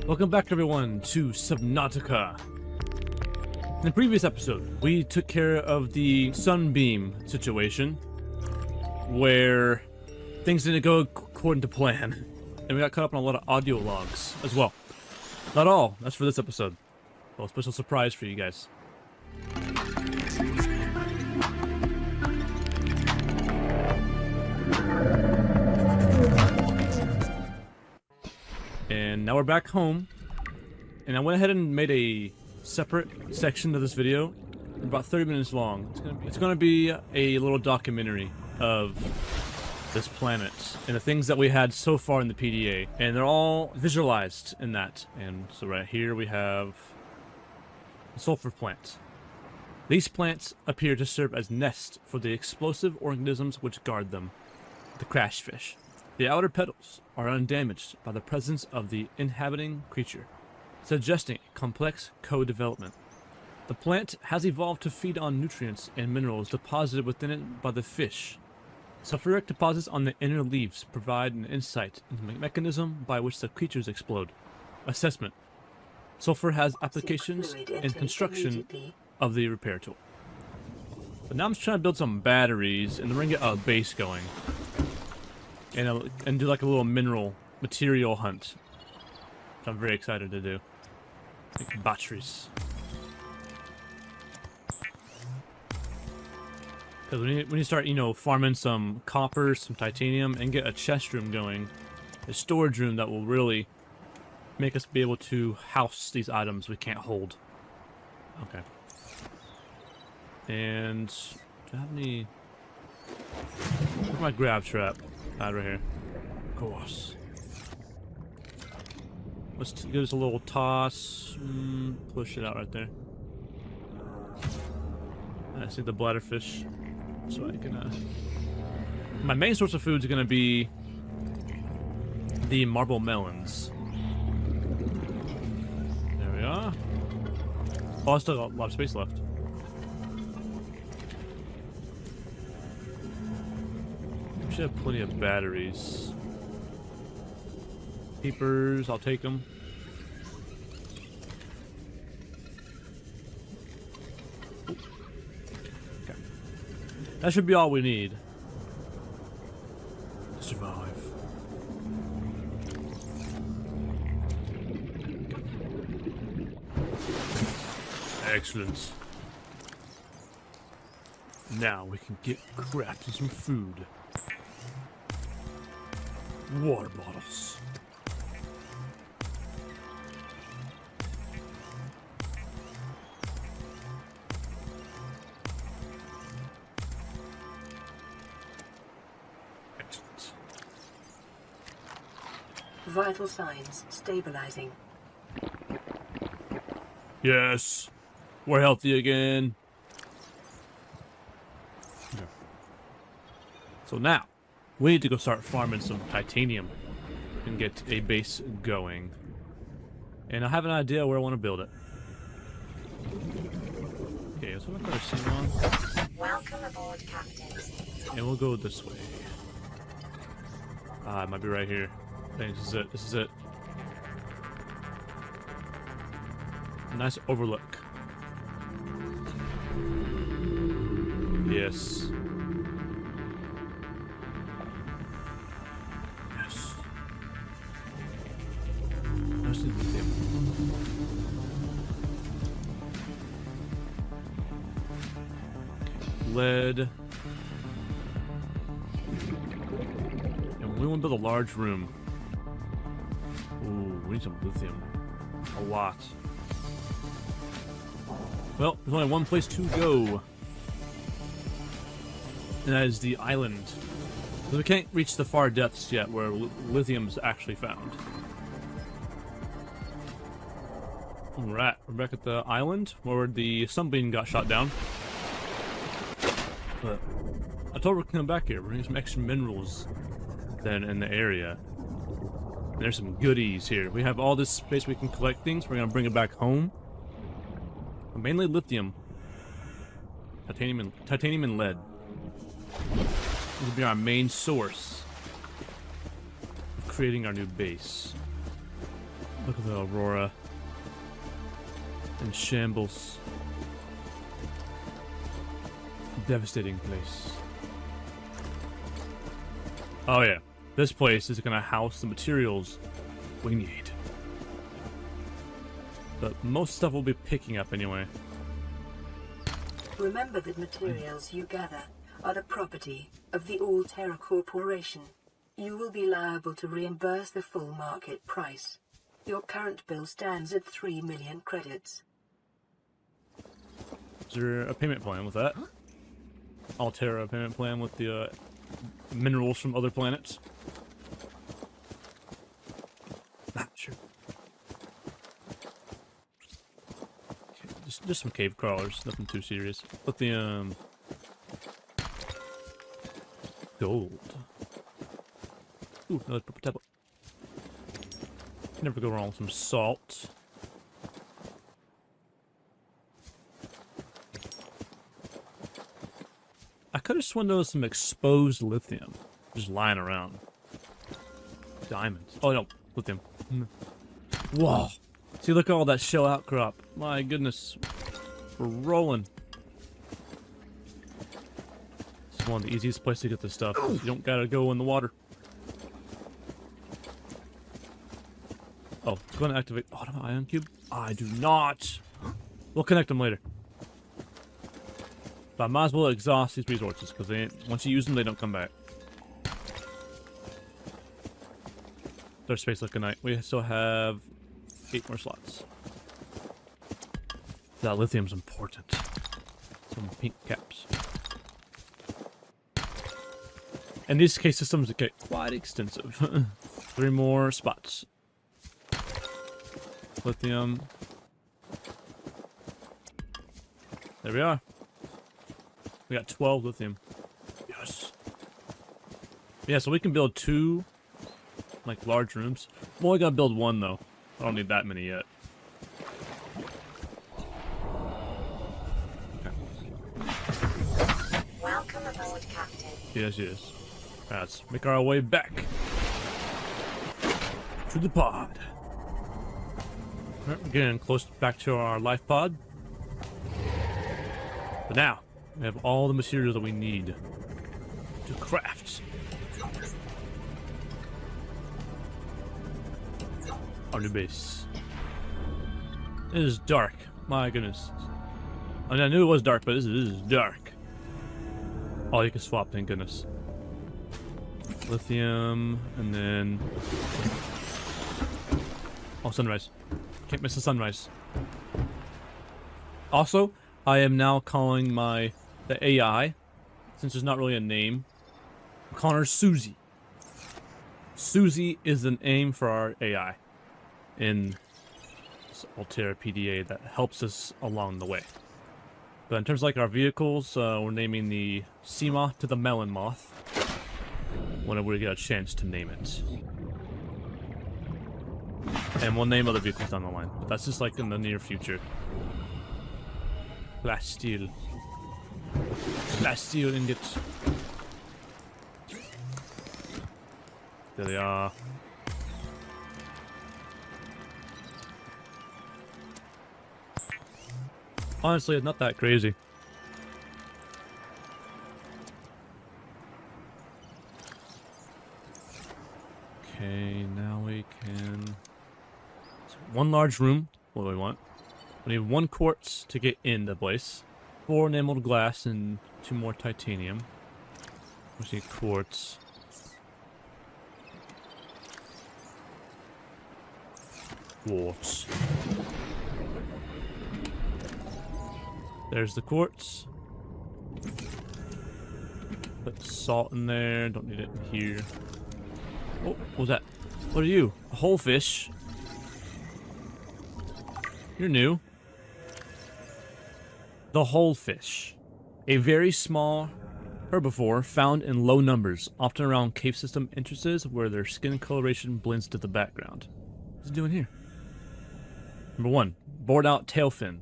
Welcome back everyone to Subnautica. In the previous episode, we took care of the Sunbeam situation, where things didn't go according to plan, and we got caught up on a lot of audio logs as well. Not all, that's for this episode. Well, a special surprise for you guys. And now we're back home, and I went ahead and made a separate section of this video, about 30 minutes long. It's gonna be a little documentary of this planet and the things that we had so far in the PDA, and they're all visualized in that. And so right here we have a sulfur plant. These plants appear to serve as nests for the explosive organisms which guard them, the crash fish. The outer petals are undamaged by the presence of the inhabiting creature, suggesting complex co-development. The plant has evolved to feed on nutrients and minerals deposited within it by the fish. Sulfuric deposits on the inner leaves provide an insight into the mechanism by which the creatures explode. Assessment. Sulfur has applications in construction of the repair tool. But now I'm just trying to build some batteries and then we're gonna get a base going. And do like a little mineral material hunt, which I'm very excited to do. Like batteries. Because when you start, farming some copper, some titanium, and get a chest room going, a storage room that will really make us be able to house these items we can't hold. Okay. And do I have any? Where's my grab trap? Right here. Of course. Let's give this a little toss. Push it out right there. I see the bladderfish. So I can, my main source of food is going to be the marble melons. There we are. Oh, I still got a lot of space left. We should have plenty of batteries. Peepers, I'll take them. Okay. That should be all we need to survive. Excellent. Now we can get crafting some food. Water bottles. Excellent. Vital signs stabilizing. Yes, we're healthy again. Okay. So now we need to go start farming some titanium and get a base going. And I have an idea where I want to build it. Okay, so we're going to Seamoth. Welcome aboard, Captain. And we'll go this way. Ah, it might be right here. I think this is it. This is it. A nice overlook. Yes. Lead. And we want to build a large room. Ooh, we need some lithium. A lot. Well, there's only one place to go. And that is the island. But we can't reach the far depths yet where lithium's actually found. Alright, we're back at the island where the Sunbeam got shot down. But I told her we're coming back here. We're gonna get some extra minerals then in the area. And there's some goodies here. We have all this space we can collect things. We're gonna bring it back home. But mainly lithium. Titanium and lead. This will be our main source of creating our new base. Look at the aurora. In shambles. Devastating place. Oh yeah, this place is gonna house the materials we need. But most stuff we'll be picking up anyway. Remember that materials you gather are the property of the All-Terra Corporation. You will be liable to reimburse the full market price. Your current bill stands at 3 million credits. Is there a payment plan with that? Altera payment plan with the minerals from other planets? Not sure. Okay, just some cave crawlers, nothing too serious. Lithium. Gold. Ooh, another purple tablet. Never go wrong with some salt. I could have sworn there was some exposed lithium just lying around. Diamonds. Oh no, lithium. Whoa. See, look at all that shell outcrop. My goodness. We're rolling. This is one of the easiest places to get this stuff. You don't gotta go in the water. Oh, it's going to activate Autumn Ion Cube? I do not. We'll connect them later. But I might as well exhaust these resources, because once you use them, they don't come back. There's space like a night. We still have 8 more slots. That lithium's important. Some pink caps. And these case systems get quite extensive. 3 more spots. Lithium. There we are. We got 12 lithium. Yes. Yeah, so we can build 2, like, large rooms. Well, we gotta build 1, though. I don't need that many yet. Okay. Welcome aboard, Captain. Yes, yes. Let's make our way back to the pod. Alright, we're getting close back to our life pod. But now, we have all the materials that we need to craft our new base. It is dark. My goodness. I mean, I knew it was dark, but this is dark. Oh, you can swap, thank goodness. Lithium, and then... oh, sunrise. Can't miss the sunrise. Also, I am now calling the AI, since there's not really a name, I'm calling her Susie. Susie is the name for our AI in Altera PDA that helps us along the way. But in terms of like our vehicles, we're naming the Seamoth to the Melon moth whenever we get a chance to name it. And we'll name other vehicles down the line, but that's just like in the near future. Plasteel. Plasteel ingots. There they are. Honestly, it's not that crazy. Okay, now we can... so 1 large room. What do we want? We need 1 quartz to get in the place. 4 enameled glass and 2 more titanium. We need quartz. Quartz. There's the quartz. Put salt in there. Don't need it in here. Oh, what was that? What are you? A whole fish? You're new. The whole fish. A very small herbivore found in low numbers, often around cave system entrances where their skin coloration blends to the background. What's it doing here? Number 1. Bored out tail fin.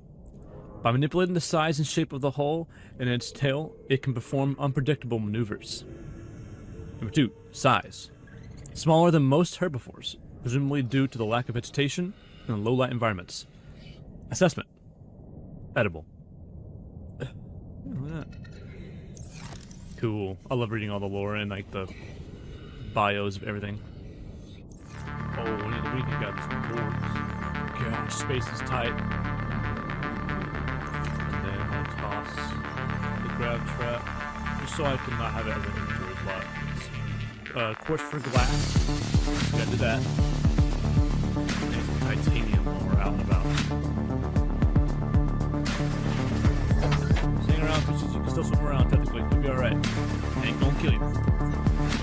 By manipulating the size and shape of the hull and its tail, it can perform unpredictable maneuvers. Number 2. Size. Smaller than most herbivores. presumably due to the lack of vegetation and low light environments. Assessment. Edible. Look at that. Cool. I love reading all the lore and like the bios of everything. Oh, we can get some boards. Gosh, space is tight. And then I'll toss the grab trap just so I can not have it as an inventory slot. Quartz for glass. Gotta do that. And some titanium when we're out and about. Hang around, fishes. You can still swim around technically. You'll be alright. Ain't gonna kill you.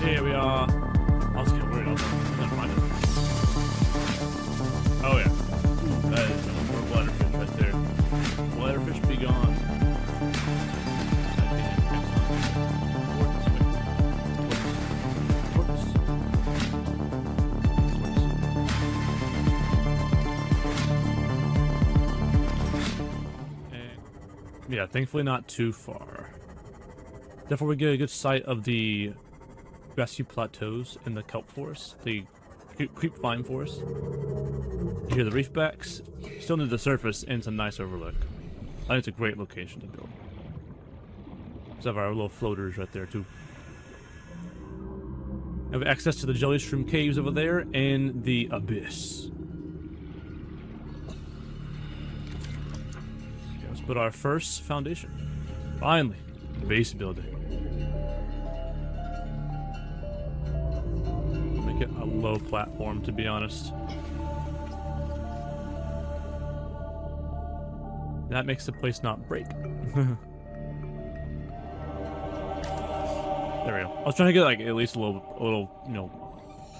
Here we are. I was getting worried. Never mind it. Oh yeah. Ooh, that is more bladderfish right there. Bladderfish be gone. Yeah, thankfully not too far. Therefore, we get a good sight of the grassy plateaus in the kelp forest, the creep vine forest. You hear the reefbacks, still near the surface, and it's a nice overlook. I think it's a great location to build. We have our little floaters right there too. We have access to the jelly shroom caves over there and the abyss. Let's build our first foundation. Finally, base building. Make it a low platform, to be honest. That makes the place not break. There we go. I was trying to get like at least a little, you know,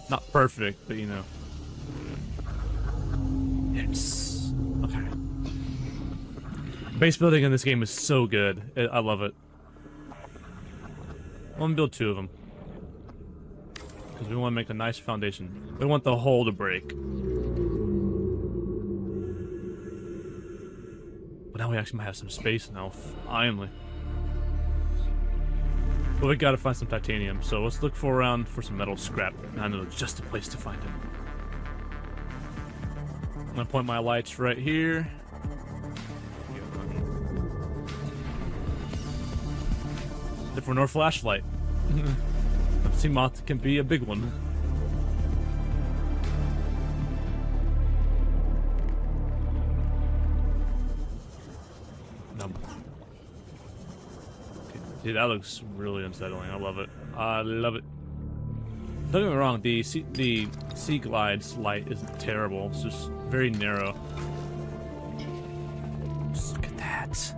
not perfect, but you know. Yes. Okay. Base building in this game is so good. I love it. I'm gonna build 2 of them. Because we want to make a nice foundation. We want the hole to break. But now we actually might have some space now, finally. But we gotta find some titanium, so let's look around for some metal scrap. And I know just the place to find it. I'm gonna point my lights right here. For no flashlight. Seamoth can be a big one. Okay. Dude, that looks really unsettling. I love it. I love it. Don't get me wrong, the Sea Glide's light isn't terrible. It's just very narrow. Just look at that.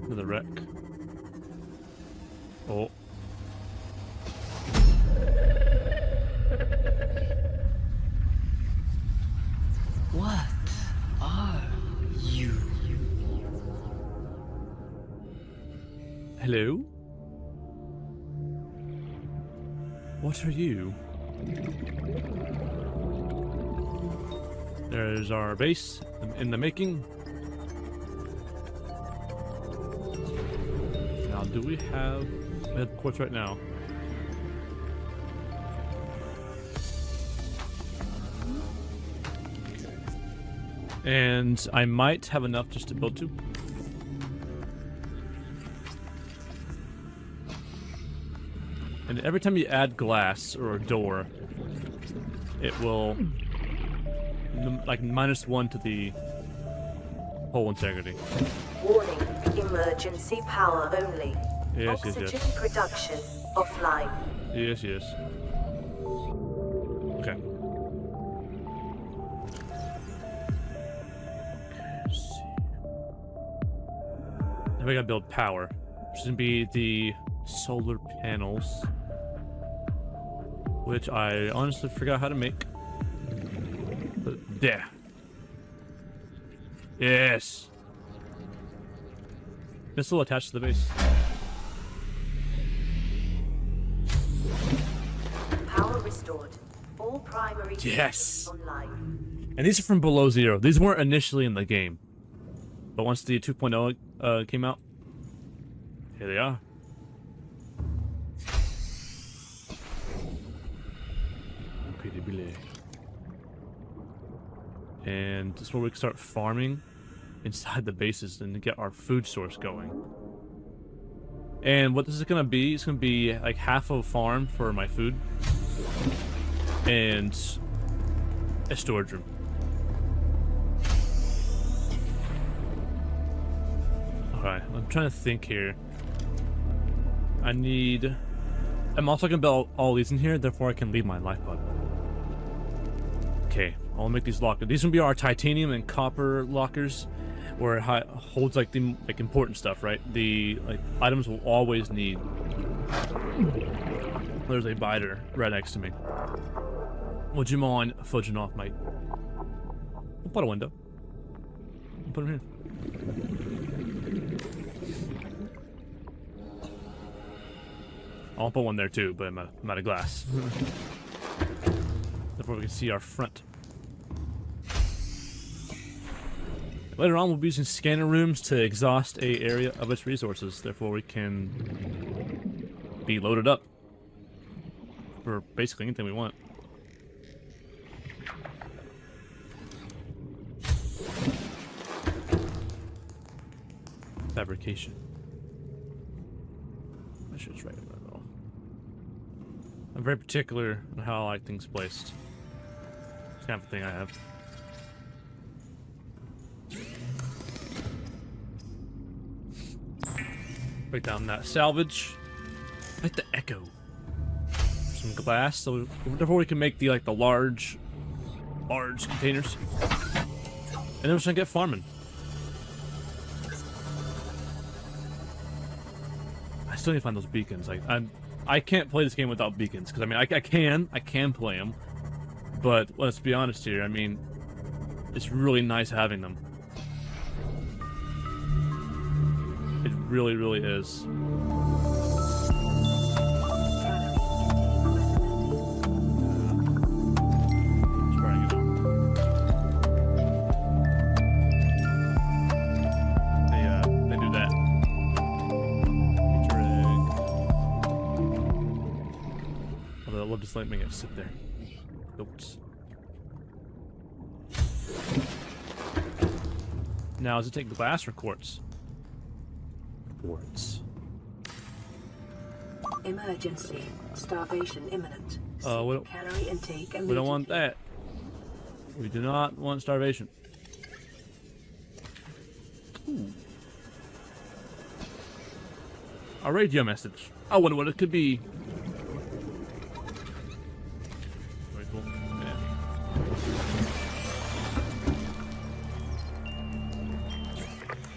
The wreck. Oh. What are you? Hello? What are you? There's our base in the making. Do we have quartz right now? And I might have enough just to build 2. And every time you add glass or a door, it will like -1 to the hole integrity. Warning, emergency power only. Yes, Oxygen yes. production offline. Yes, yes. Okay. Let's see. Now we gotta build power, which is gonna be the solar panels, which I honestly forgot how to make. But there. Yes. Missile attached to the base. Power restored. All primary Yes. systems online. And these are from below 0. These weren't initially in the game. But once the 2.0 came out, here they are. Incredibile. And this is where we can start farming inside the bases and get our food source going. And what this is gonna be, it's gonna be like half a farm for my food and a storage room. Alright, I'm trying to think here. I'm also gonna build all these in here, therefore I can leave my life pod. Okay, I'll make these lockers. These will be our titanium and copper lockers, where it holds like the important stuff, right? The items we'll always need. There's a biter right next to me. Would you mind fudging off, mate? We'll put a window. We'll put him here. I'll put one there too, but I'm out of glass. Therefore we can see our front. Later on we'll be using scanner rooms to exhaust a area of its resources. Therefore we can be loaded up for basically anything we want. Fabrication. That shit's right. I'm very particular on how I like things placed. It's kind of a thing I have. Break down that salvage. I like the echo. Some glass, so therefore we can make the large containers. And then we're just gonna get farming. I still need to find those beacons. I can't play this game without beacons, because I mean I can play them, but let's be honest here. I mean, it's really nice having them. It really, really is. They do that. Although I love just letting it sit there. Oops. Now, does it take glass or quartz? Quartz. Emergency. Starvation imminent. Calorie intake immediately. We don't want that. We do not want starvation. Ooh. A radio message. I wonder what it could be. Very cool. Yeah.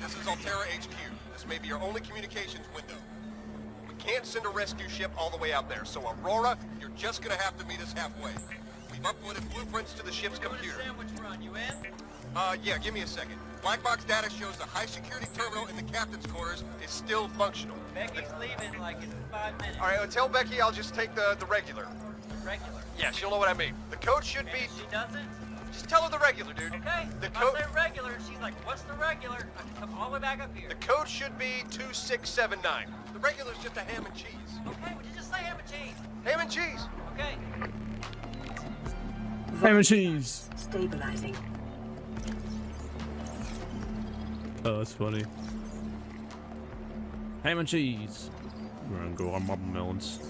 This is Altera HQ. This may be your only communications window. We can't send a rescue ship all the way out there, so Aurora, you're just gonna have to meet us halfway. We've uploaded blueprints to the ship's computer. Sandwich run, you in? Yeah, give me a second. Black box data shows the high-security terminal in the captain's quarters is still functional. Becky's leaving like in 5 minutes. All right, tell Becky I'll just take the regular. Regular. Yeah, she'll know what I mean. The code should And be... if she doesn't, Just tell her the regular, dude. okay. The If code... I say regular, she's like, what's the regular? I can come all the way back up here. The code should be 2679. The regular's just a ham and cheese. Okay, would you just say ham and cheese? Ham and cheese. Okay. Ham and cheese. Stabilizing. Oh, that's funny. Ham and cheese. We're gonna go on my melons.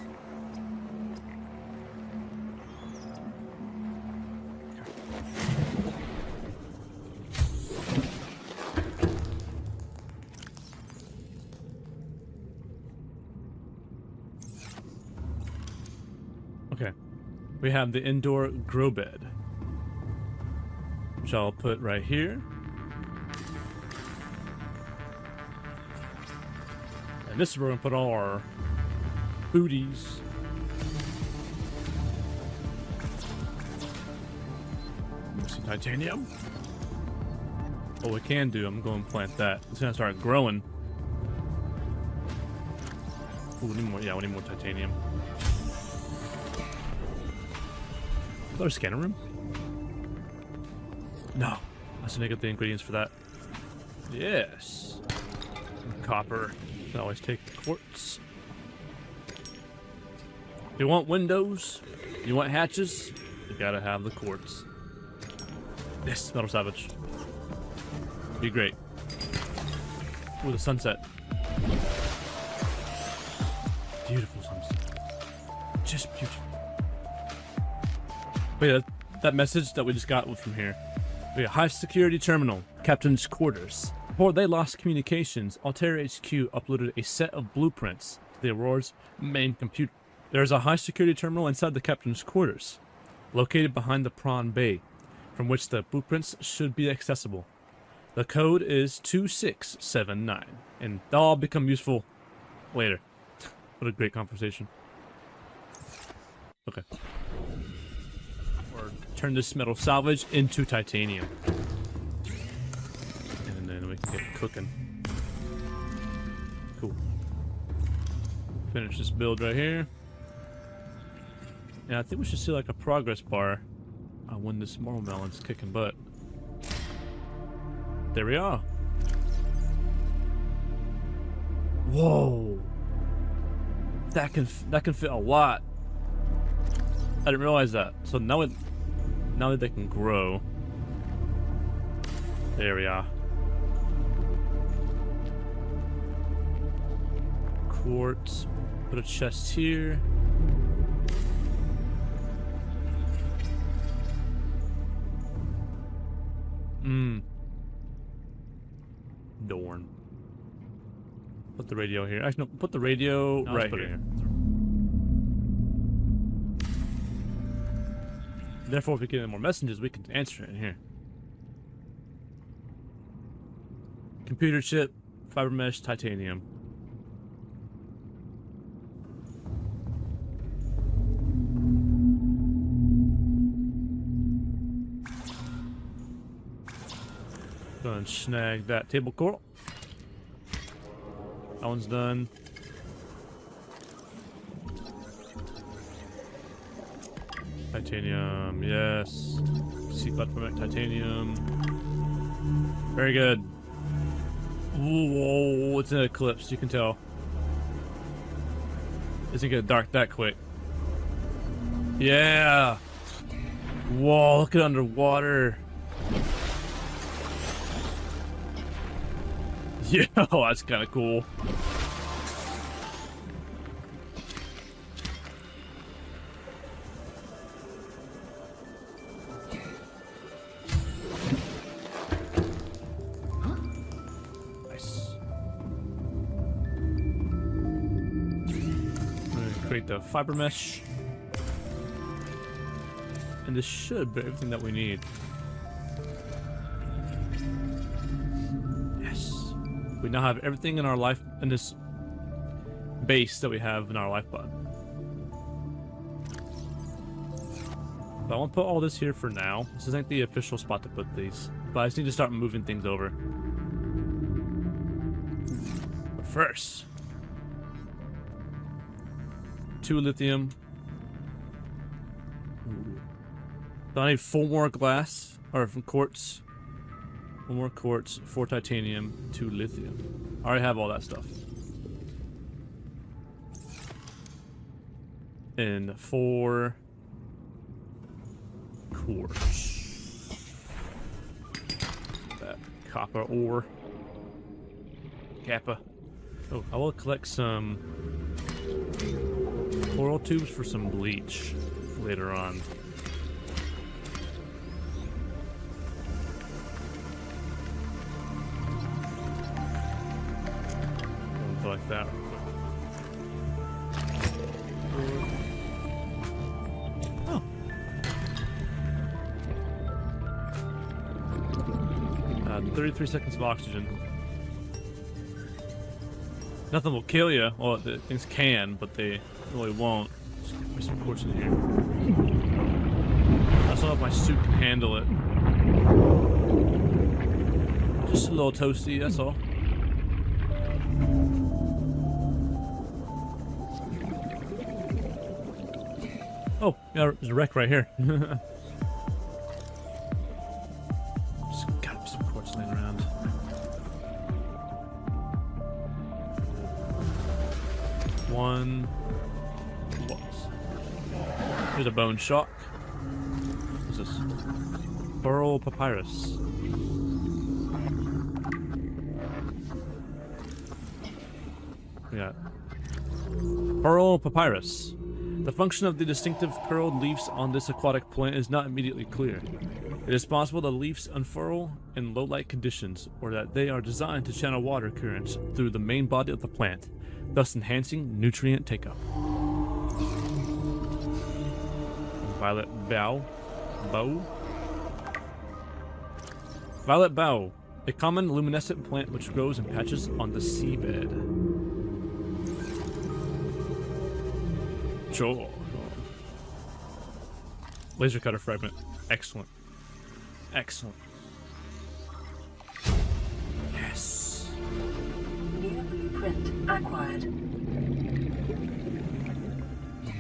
Okay. We have the indoor grow bed, which I'll put right here. And this is where we're gonna put all our booties. Some titanium. What we can do, I'm going to plant that. It's gonna start growing. Ooh, we need more. Yeah, we need more titanium. Is there a scanner room? No. I still need to get the ingredients for that. Yes. Copper. I always take the quartz. You want windows? You want hatches? We gotta have the quartz. Yes, metal salvage. Be great. Ooh, the sunset. Beautiful sunset. Just beautiful. Wait, that message that we just got was from here. We got high security terminal, captain's quarters. Before they lost communications, Altera HQ uploaded a set of blueprints to the Aurora's main computer. There is a high security terminal inside the captain's quarters, located behind the prawn bay, from which the blueprints should be accessible. The code is 2679, and they'll all become useful later. What a great conversation. Okay. Or turn this metal salvage into titanium. And then we can get cooking. Cool. Finish this build right here. And I think we should see like a progress bar when this marble melon's kicking butt. There we are. Whoa. That can fit a lot. I didn't realize that. So now that they can grow. There we are. Quartz. Put a chest here. Dorn. Put the radio here. Actually, no, put the radio right here. Therefore, if we get any more messages, we can answer it in here. Computer chip, fiber mesh, titanium. Go and snag that table coral. That one's done. Titanium, yes. Seat platform titanium. Very good. Whoa, it's an eclipse, you can tell. It's gonna get dark that quick. Yeah. Whoa, look at underwater. Yeah, that's kind of cool. Nice. I'm gonna create the fiber mesh. And this should be everything that we need. We now have everything in our life, in this base that we have in our life pod. But I won't put all this here for now. This isn't the official spot to put these. But I just need to start moving things over. But first, 2 lithium. So I need 4 more glass, or from quartz. 1 more quartz, 4 titanium, 2 lithium. I already have all that stuff. And 4 quartz. That copper ore. Kappa. Oh, I will collect some coral tubes for some bleach later on. Like that real quick. Oh. 33 seconds of oxygen. Nothing will kill you. Well, things can, but they really won't. Just give me some quartz in here. I don't know if my suit can handle it. Just a little toasty, that's all. Oh, yeah, there's a wreck right here. Just got some quartz laying around. One. Here's a bone shock. this? Coral papyrus. We got coral papyrus. The function of the distinctive curled leaves on this aquatic plant is not immediately clear. It is possible the leaves unfurl in low-light conditions, or that they are designed to channel water currents through the main body of the plant, thus enhancing nutrient take-up. Violet bow. Violet bow, a common luminescent plant which grows in patches on the seabed. Sure. Laser cutter fragment. Excellent. Excellent. Yes. New blueprint acquired.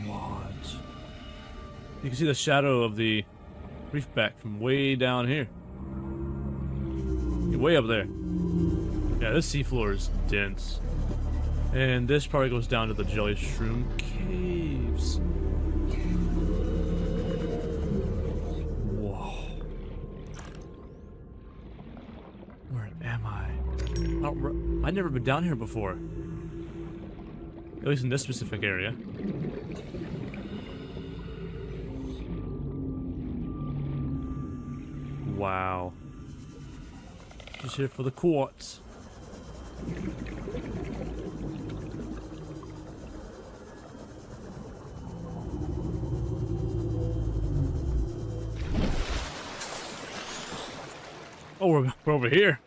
What? You can see the shadow of the reef back from way down here. Way up there. Yeah, this seafloor is dense. And this probably goes down to the jelly shroom caves. Whoa. Where am I? I've never been down here before. At least in this specific area. Wow. Just here for the quartz. Oh, we're over here.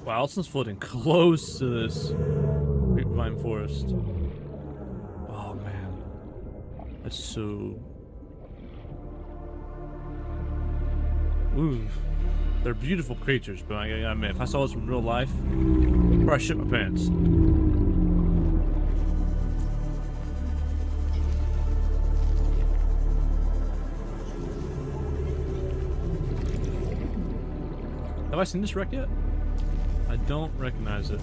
Wow, Alston's floating close to this grapevine forest. Oh man, that's so. Ooh, they're beautiful creatures, but I mean, if I saw this in real life, I'd probably shit my pants. Have I seen this wreck yet? I don't recognize it.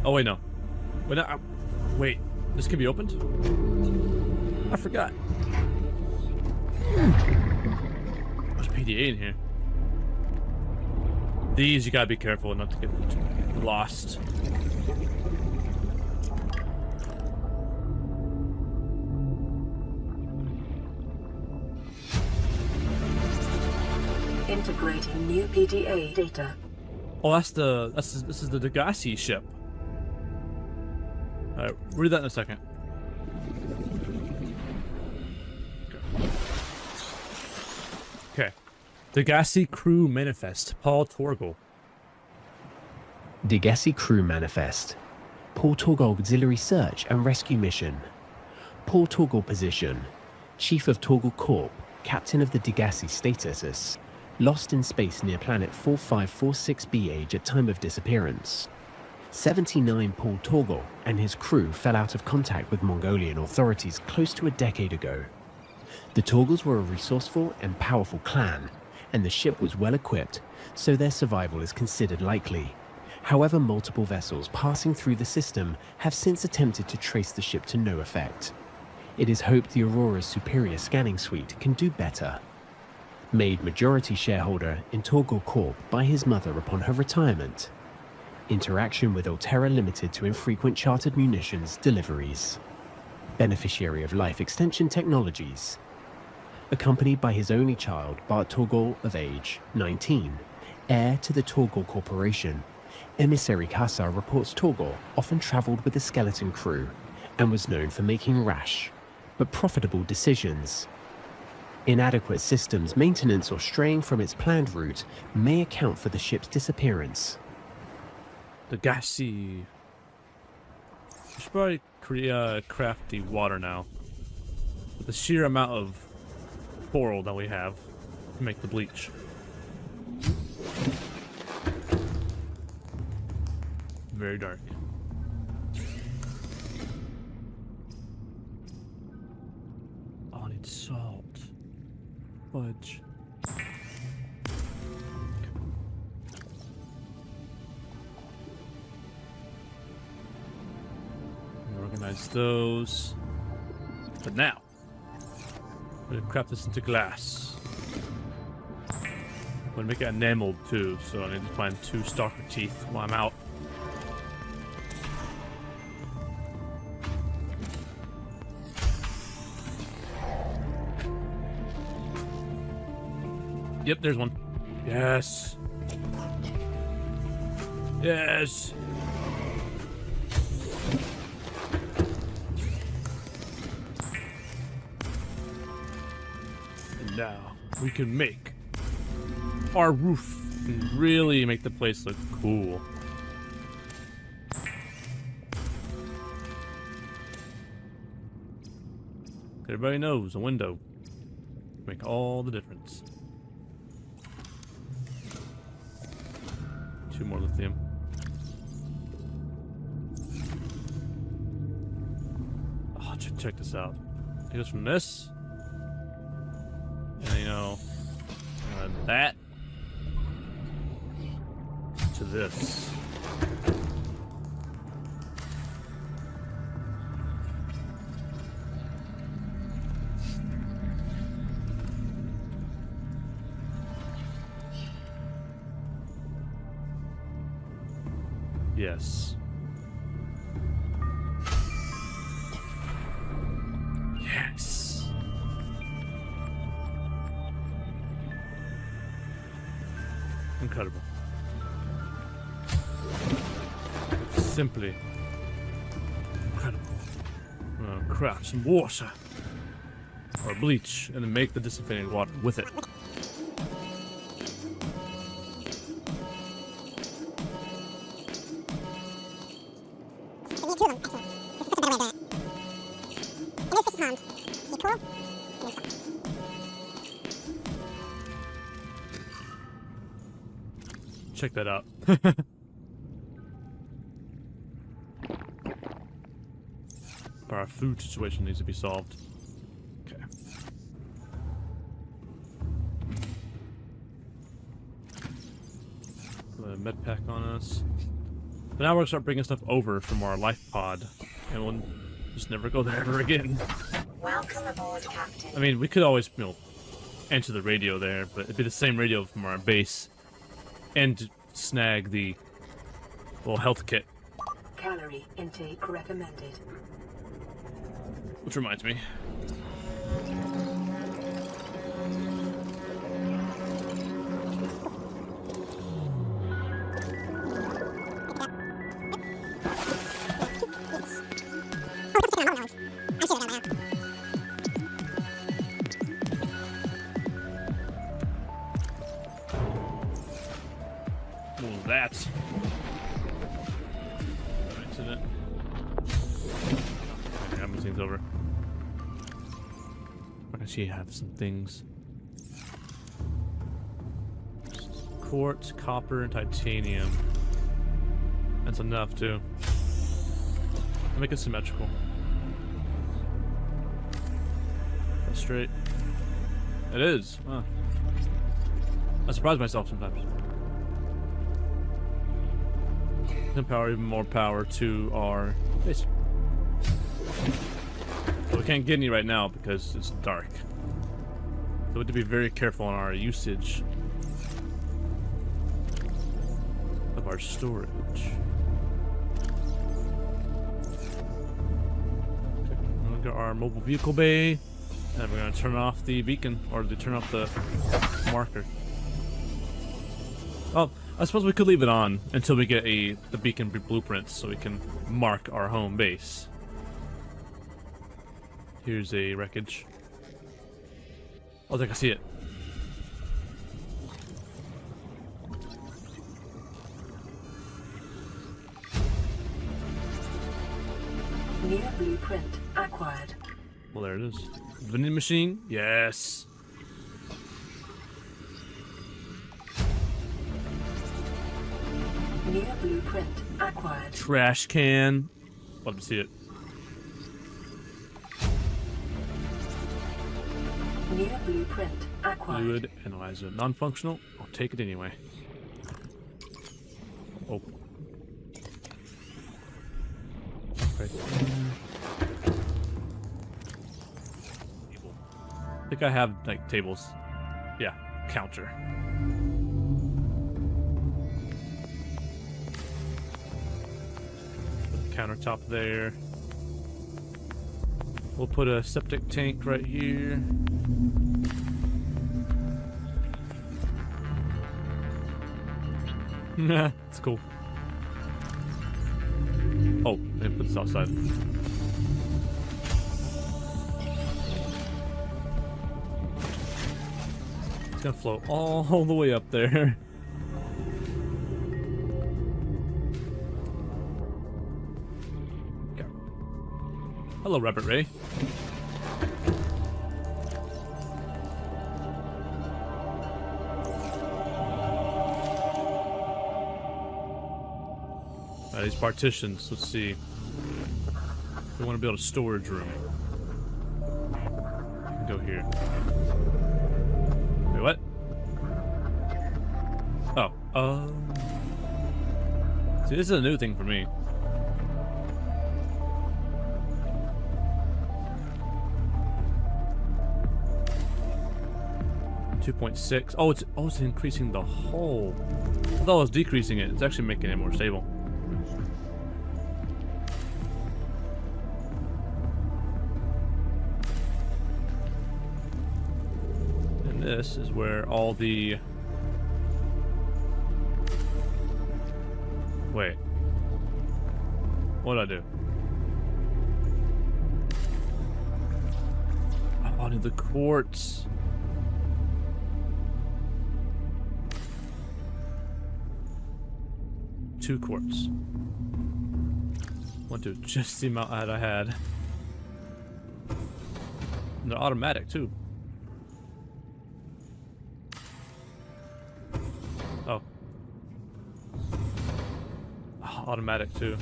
Oh wait, no. Wait, no, wait. This can be opened? I forgot. There's PDA in here. These you gotta be careful not to get lost. Integrating new PDA data. Oh, this is the Degassi ship. Alright, read that in a second. Okay. Degassi Crew Manifest, Paul Torgal. Degassi Crew Manifest. Paul Torgal Auxiliary Search and Rescue Mission. Paul Torgal Position. Chief of Torgal Corp, Captain of the Degassi Status. Lost in space near planet 4546B at time of disappearance. 79 Paul Torgal and his crew fell out of contact with Mongolian authorities close to a decade ago. The Torgals were a resourceful and powerful clan, and the ship was well equipped, so their survival is considered likely. However, multiple vessels passing through the system have since attempted to trace the ship to no effect. It is hoped the Aurora's superior scanning suite can do better. Made majority shareholder in Torgal Corp by his mother upon her retirement. Interaction with Altera limited to infrequent chartered munitions deliveries. Beneficiary of life extension technologies. Accompanied by his only child, Bart Torgal of age 19, heir to the Torgal Corporation. Emissary Kassa reports Torgal often traveled with the skeleton crew and was known for making rash, but profitable decisions. Inadequate systems maintenance or straying from its planned route may account for the ship's disappearance. Degassi. We should probably craft the water now. With the sheer amount of coral that we have to make the bleach. Very dark. Oh, I need salt. Fudge. Minimize those. But now, I'm gonna craft this into glass. I'm gonna make it enameled too, so I need to find 2 stalker teeth while I'm out. Yep, there's one. Yes. Yes. And now we can make our roof and really make the place look cool. Everybody knows a window make all the difference. 2 more lithium. Oh, check this out. It goes from this, and you know, that to this. Yes. Yes. Incredible. Simply incredible. I'm gonna craft some water or bleach and then make the disinfecting water with it. Check that out. Our food situation needs to be solved. Okay. Put a med pack on us. But now we're gonna start bringing stuff over from our life pod, and we'll just never go there ever again. Welcome aboard, Captain. I mean, we could always, you know, enter the radio there, but it'd be the same radio from our base, and snag the little health kit. Calorie intake recommended. Which reminds me. Well, that. Accident. Okay, I'm things over. I actually have some things. Quartz, copper, and titanium. That's enough too. I'll make it symmetrical. That's straight. It is. Huh. I surprise myself sometimes. Can power even more power to our base. But we can't get any right now because it's dark. So we have to be very careful on our usage of our storage. Okay, I'm gonna go to our mobile vehicle bay, and we're gonna turn off the beacon, or turn off the marker. Oh, I suppose we could leave it on until we get the beacon blueprints, so we can mark our home base. Here's a wreckage. Oh, I think I see it. New blueprint acquired. Well, there it is. Vending machine? Yes. New blueprint acquired. Trash can. Love to see it. New blueprint acquired. Fluid analyzer. Non-functional? I'll take it anyway. Oh. Right there. think I have like tables. Yeah, counter. Countertop there. We'll put a septic tank right here. Nah, it's cool. Oh, they put this outside. It's gonna float all the way up there. Okay. Hello, Rabbit Ray. These partitions, let's see. We want to build a storage room. We can go here. Wait, what? Oh, see, this is a new thing for me. $2.6. Oh, it's increasing the hull. I thought it was decreasing it. It's actually making it more stable. This is where all the... Wait. What'd I do? Oh, I need the quartz. Two quartz. Want to just the amount that I had. And they're automatic too. Oh. Automatic too.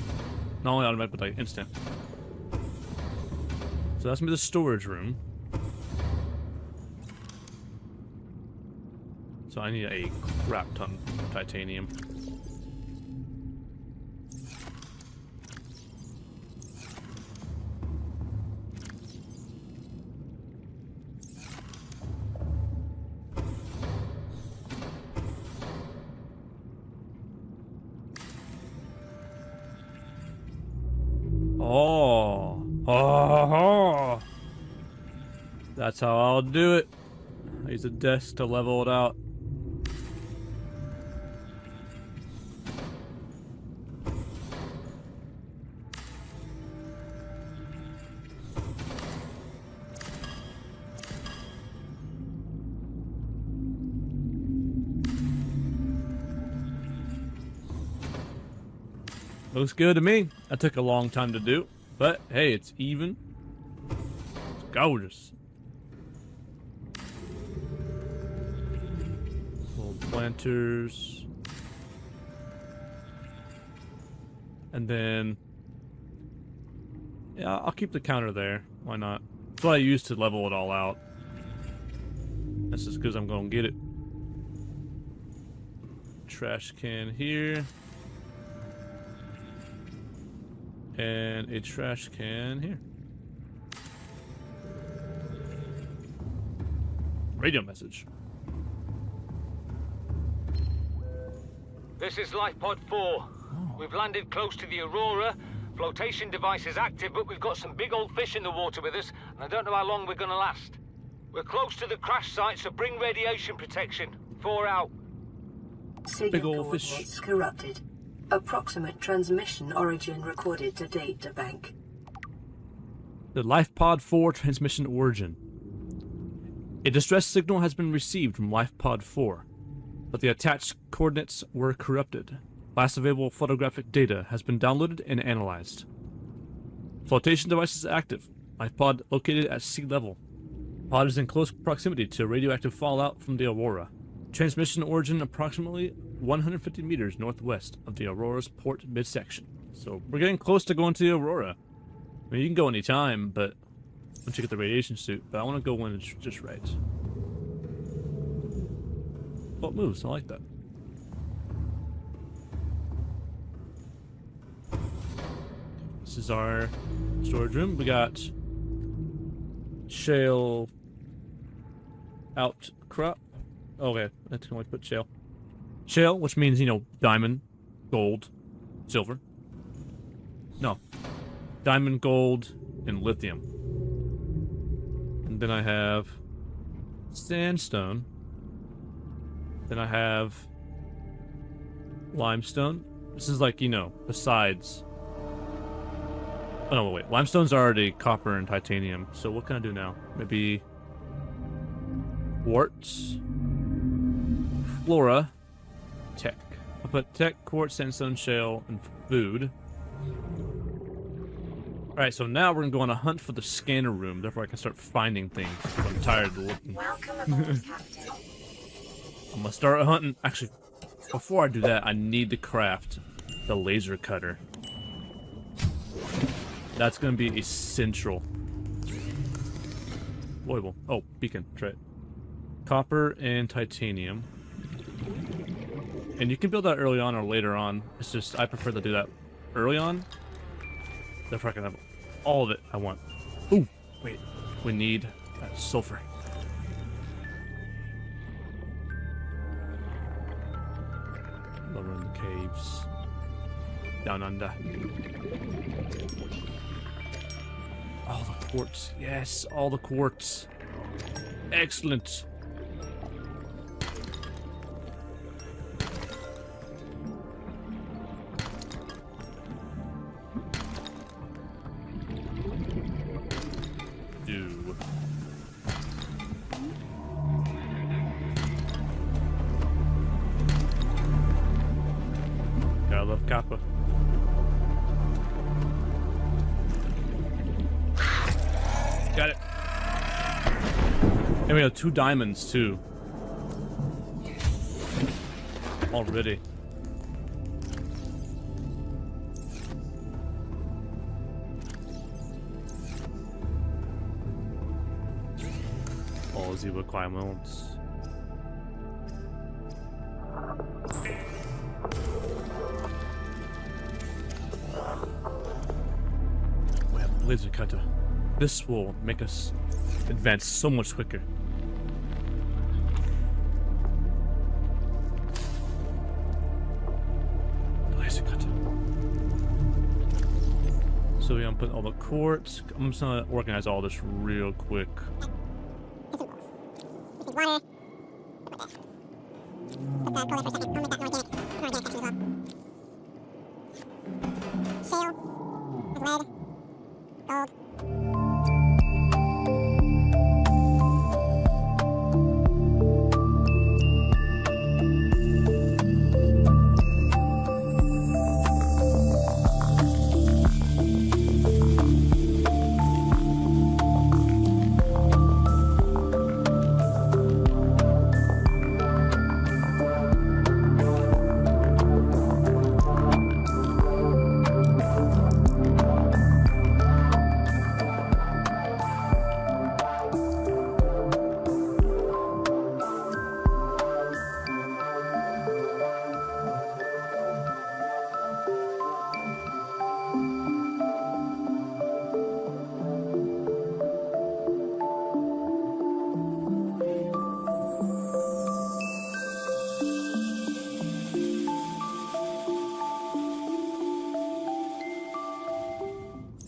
Not only automatic, but like instant. So that's gonna be the storage room. So I need a crap ton of titanium. Oh, that's how I'll do it. I use a desk to level it out. Looks good to me. That took a long time to do, but hey, it's even. It's gorgeous. Little planters. And then, yeah, I'll keep the counter there. Why not? That's what I use to level it all out. That's just because I'm going to get it. Trash can here. And a trash can here. Radio message. This is LifePod 4. We've landed close to the Aurora. Flotation device is active, but we've got some big old fish in the water with us, and I don't know how long we're gonna last. We're close to the crash site, so bring radiation protection. 4 out. Big old fish. Coordinates corrupted. Approximate transmission origin recorded to data bank. The LifePod 4 transmission origin. A distress signal has been received from LifePod 4, but the attached coordinates were corrupted. Last available photographic data has been downloaded and analyzed. Flotation device is active. LifePod located at sea level. Pod is in close proximity to radioactive fallout from the Aurora. Transmission origin approximately 150 meters northwest of the Aurora's port midsection. So we're getting close to going to the Aurora. I mean, you can go anytime, but once you get the radiation suit, but I want to go when it's just right. Oh, it moves. I like that. This is our storage room. We got shale outcrop. Okay, that's gonna put shale. Shale, which means, you know, diamond, gold, silver. No. Diamond, gold, and lithium. And then I have sandstone. Then I have limestone. This is like, you know, besides... Oh, no, wait. Limestone's already copper and titanium. So what can I do now? Maybe... quartz. Flora. Tech. I'll put tech, quartz, sandstone, shale, and food. Alright, so now we're gonna go on a hunt for the scanner room. Therefore I can start finding things. I'm tired of looking. Welcome aboard, Captain. I'm gonna start hunting. Actually, before I do that, I need to craft the laser cutter. That's gonna be essential. Voidable. Oh, beacon. That's right. Copper and titanium. And you can build that early on or later on. It's just, I prefer to do that early on. Therefore I can have all of it I want. Ooh, wait. We need sulfur. Lower in the caves. Down under. All the quartz. Yes, all the quartz. Excellent. Do. Gotta love copper. Got it. And we have 2 diamonds too. Already. All the requirements. We have a laser cutter. This will make us advance so much quicker. Laser cutter. So we're gonna put all the quartz. I'm just gonna organize all this real quick.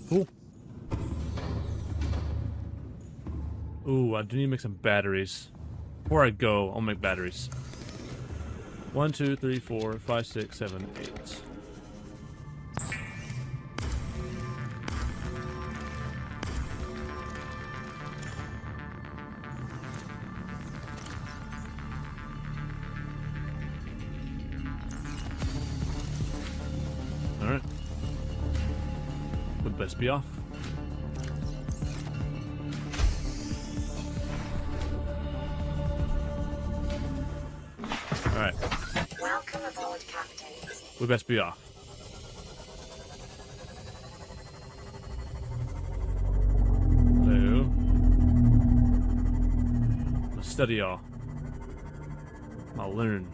Cool. Ooh, I do need to make some batteries. Before I go, I'll make batteries. 1, 2, 3, 4, 5, 6, 7, 8. Alright. Would best be off. Alright. Welcome aboard, Captain. We best be off. Hello. I'll study y'all. I'll learn.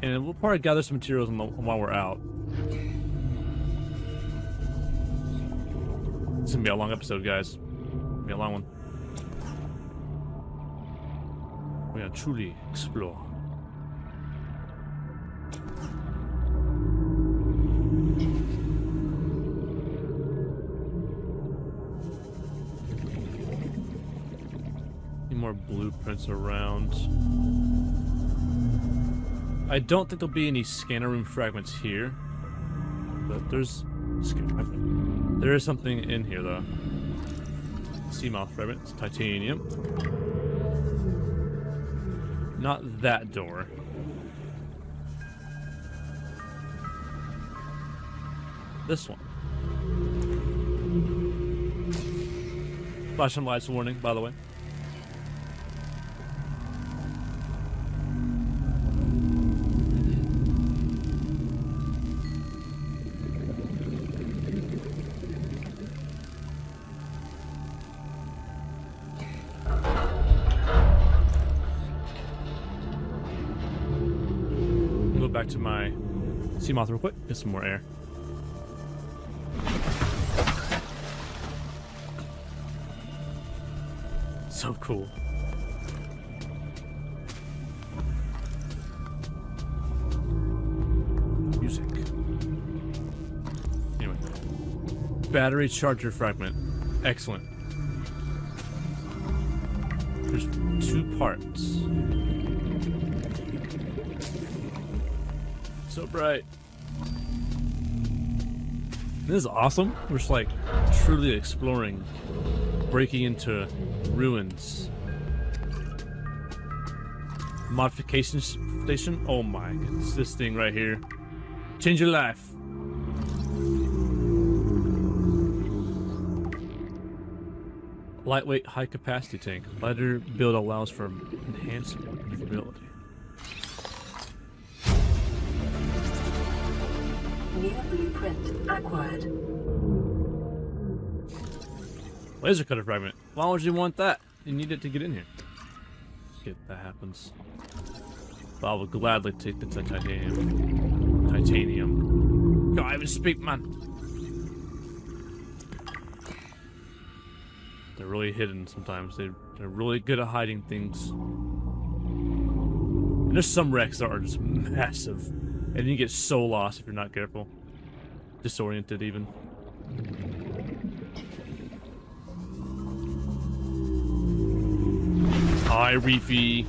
And we'll probably gather some materials while we're out. It's gonna be a long episode, guys. It'll be a long one. We're gonna truly explore. Any more blueprints around? I don't think there'll be any scanner room fragments here, but there's there is something in here though. Seamoth fragments, titanium. Not that door. This one. Flashing lights warning, by the way. Back to my Seamoth real quick, get some more air. So cool. Music. Anyway. Battery charger fragment. Excellent. There's 2 parts. So bright. This is awesome. We're just like truly exploring, breaking into ruins. Modification station. Oh my goodness, this thing right here. Change your life. Lightweight, high capacity tank. Lighter build allows for enhanced maneuverability. New blueprint acquired. Laser cutter fragment. Why would you want that? You need it to get in here. Shit, that happens. But I would gladly take the titanium. Titanium. Can't even speak, man. They're really hidden sometimes. They're really good at hiding things. And there's some wrecks that are just massive. And you get so lost if you're not careful. Disoriented even. Hi, Reefy.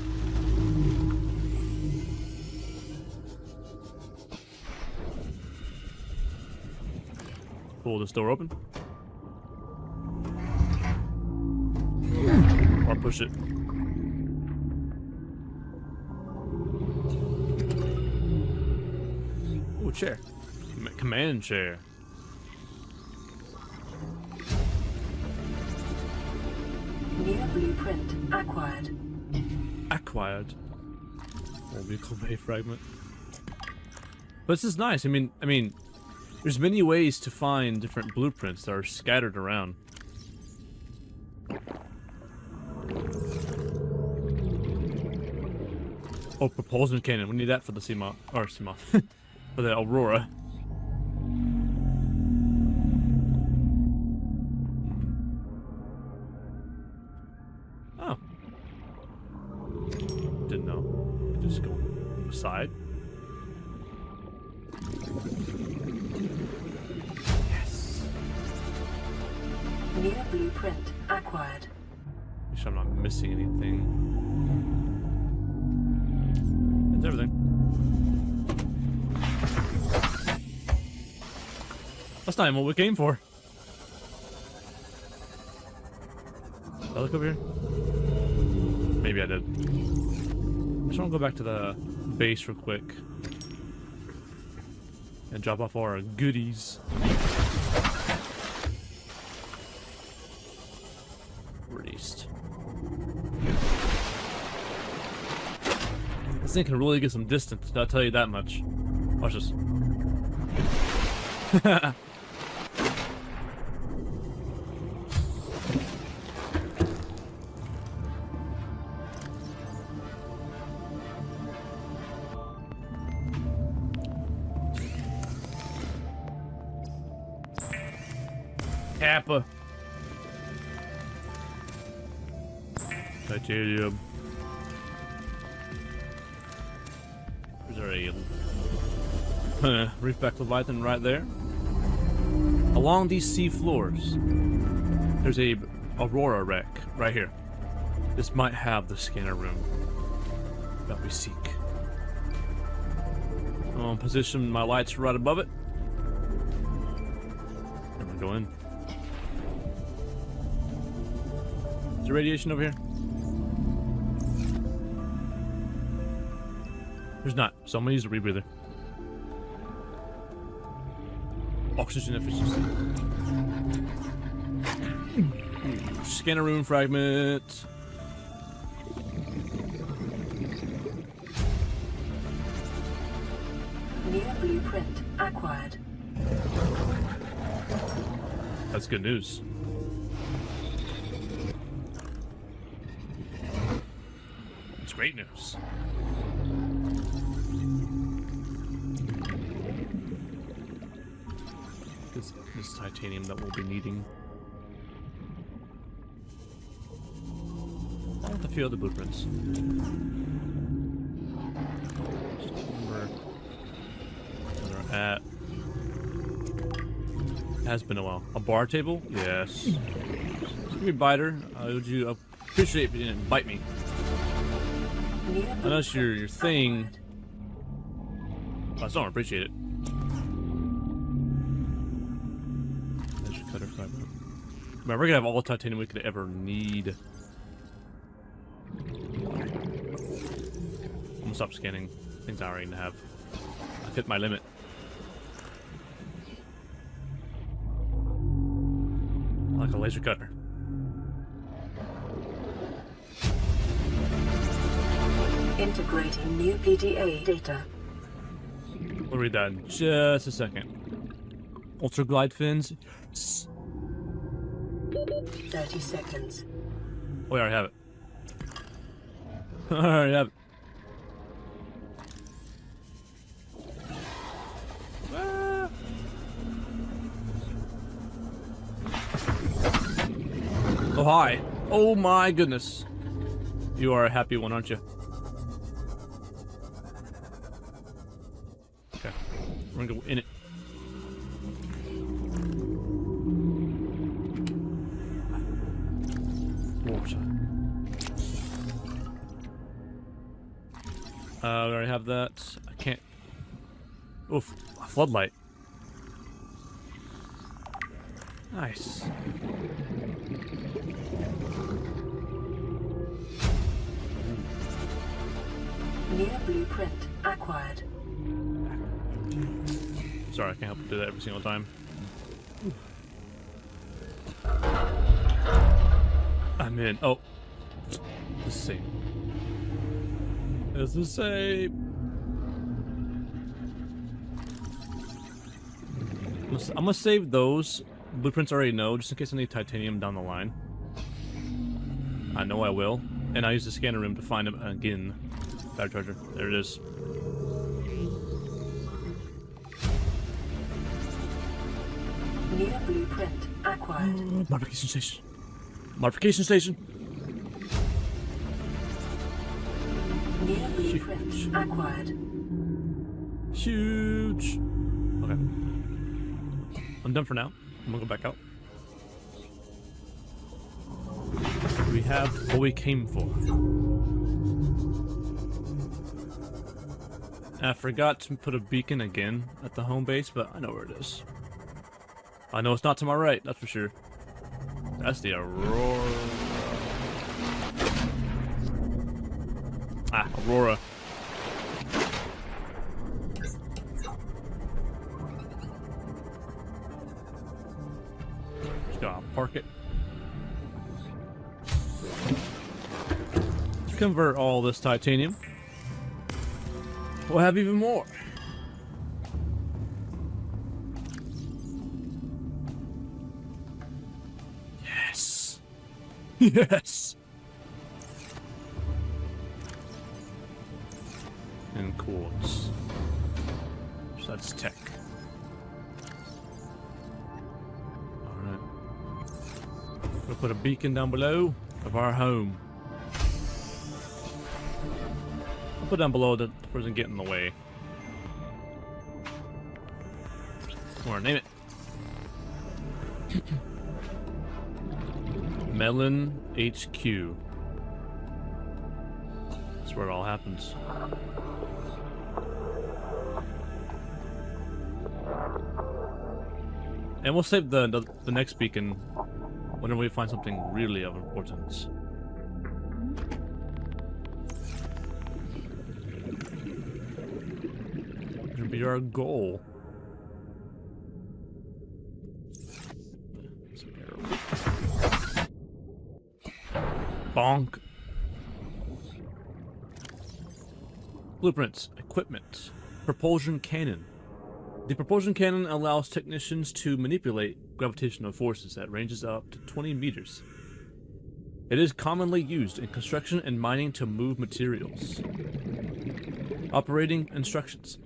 Pull this door open. Or push it. Ooh, chair. Command chair. New blueprint acquired. Acquired. Orbital bay fragment. But this is nice. I mean, there's many ways to find different blueprints that are scattered around. Oh, propulsion cannon. We need that for the Seamoth. Or Seamoth. For the Aurora. Oh. Didn't know. Just go on the side. Yes. New blueprint acquired. Make sure I'm not missing anything. That's everything. That's not even what we came for. Did I look over here? Maybe I did. I just want to go back to the base real quick. And drop off all our goodies. Released. This thing can really get some distance, I'll tell you that much. Watch this. Kappa. Titanium. There's our reefback leviathan right there. Along these sea floors, there's a Aurora wreck right here. This might have the scanner room that we seek. I'll position my lights right above it. And we'll go in. Is there radiation over here? There's not, so I'm gonna use a rebreather. Oxygen efficiency. Scanner room fragment. New blueprint acquired. That's good news. It's great news. This titanium that we'll be needing. Along with a few other blueprints. Just remember where they're at. Has been a while. A bar table? Yes. Give me a biter. Would you appreciate if you didn't bite me? I know it's your thing. I still don't appreciate it. Cutter fragment. Man, we're gonna have all the titanium we could ever need. I'm gonna stop scanning things I already have. I've hit my limit. Like a laser cutter. Integrating new PDA data. We'll read that in just a second. Ultra glide fins. 30 seconds. Oh, I already have it. I already have it. Ah. Oh, hi. Oh my goodness. You are a happy one, aren't you? Okay. We're gonna go in it. We already have that. I can't. Oof, a floodlight. Nice. New blueprint acquired. Sorry, I can't help but do that every single time. I'm in. Oh. The same. It's the same. I'm gonna save those blueprints I already know, just in case I need titanium down the line. I know I will. And I use the scanner room to find them again. Battery charger. There it is. New blueprint acquired. Modification station. Modification station. New blueprint acquired. Huge. Okay. I'm done for now. I'm gonna go back out. We have what we came for. I forgot to put a beacon again at the home base, but I know where it is. I know it's not to my right, that's for sure. That's the Aurora. Ah, Aurora. Just gotta park it. Let's convert all this titanium. We'll have even more. Yes. Yes. And quartz. So that's tech. Alright. We'll put a beacon down below of our home. put it down below that doesn't get in the way. Or name it. Melon HQ. That's where it all happens. And we'll save the next beacon whenever we find something really of importance. Should be our goal. Bonk. Blueprints, equipment, propulsion cannon. The propulsion cannon allows technicians to manipulate gravitational forces at ranges up to 20 meters. It is commonly used in construction and mining to move materials. Operating instructions.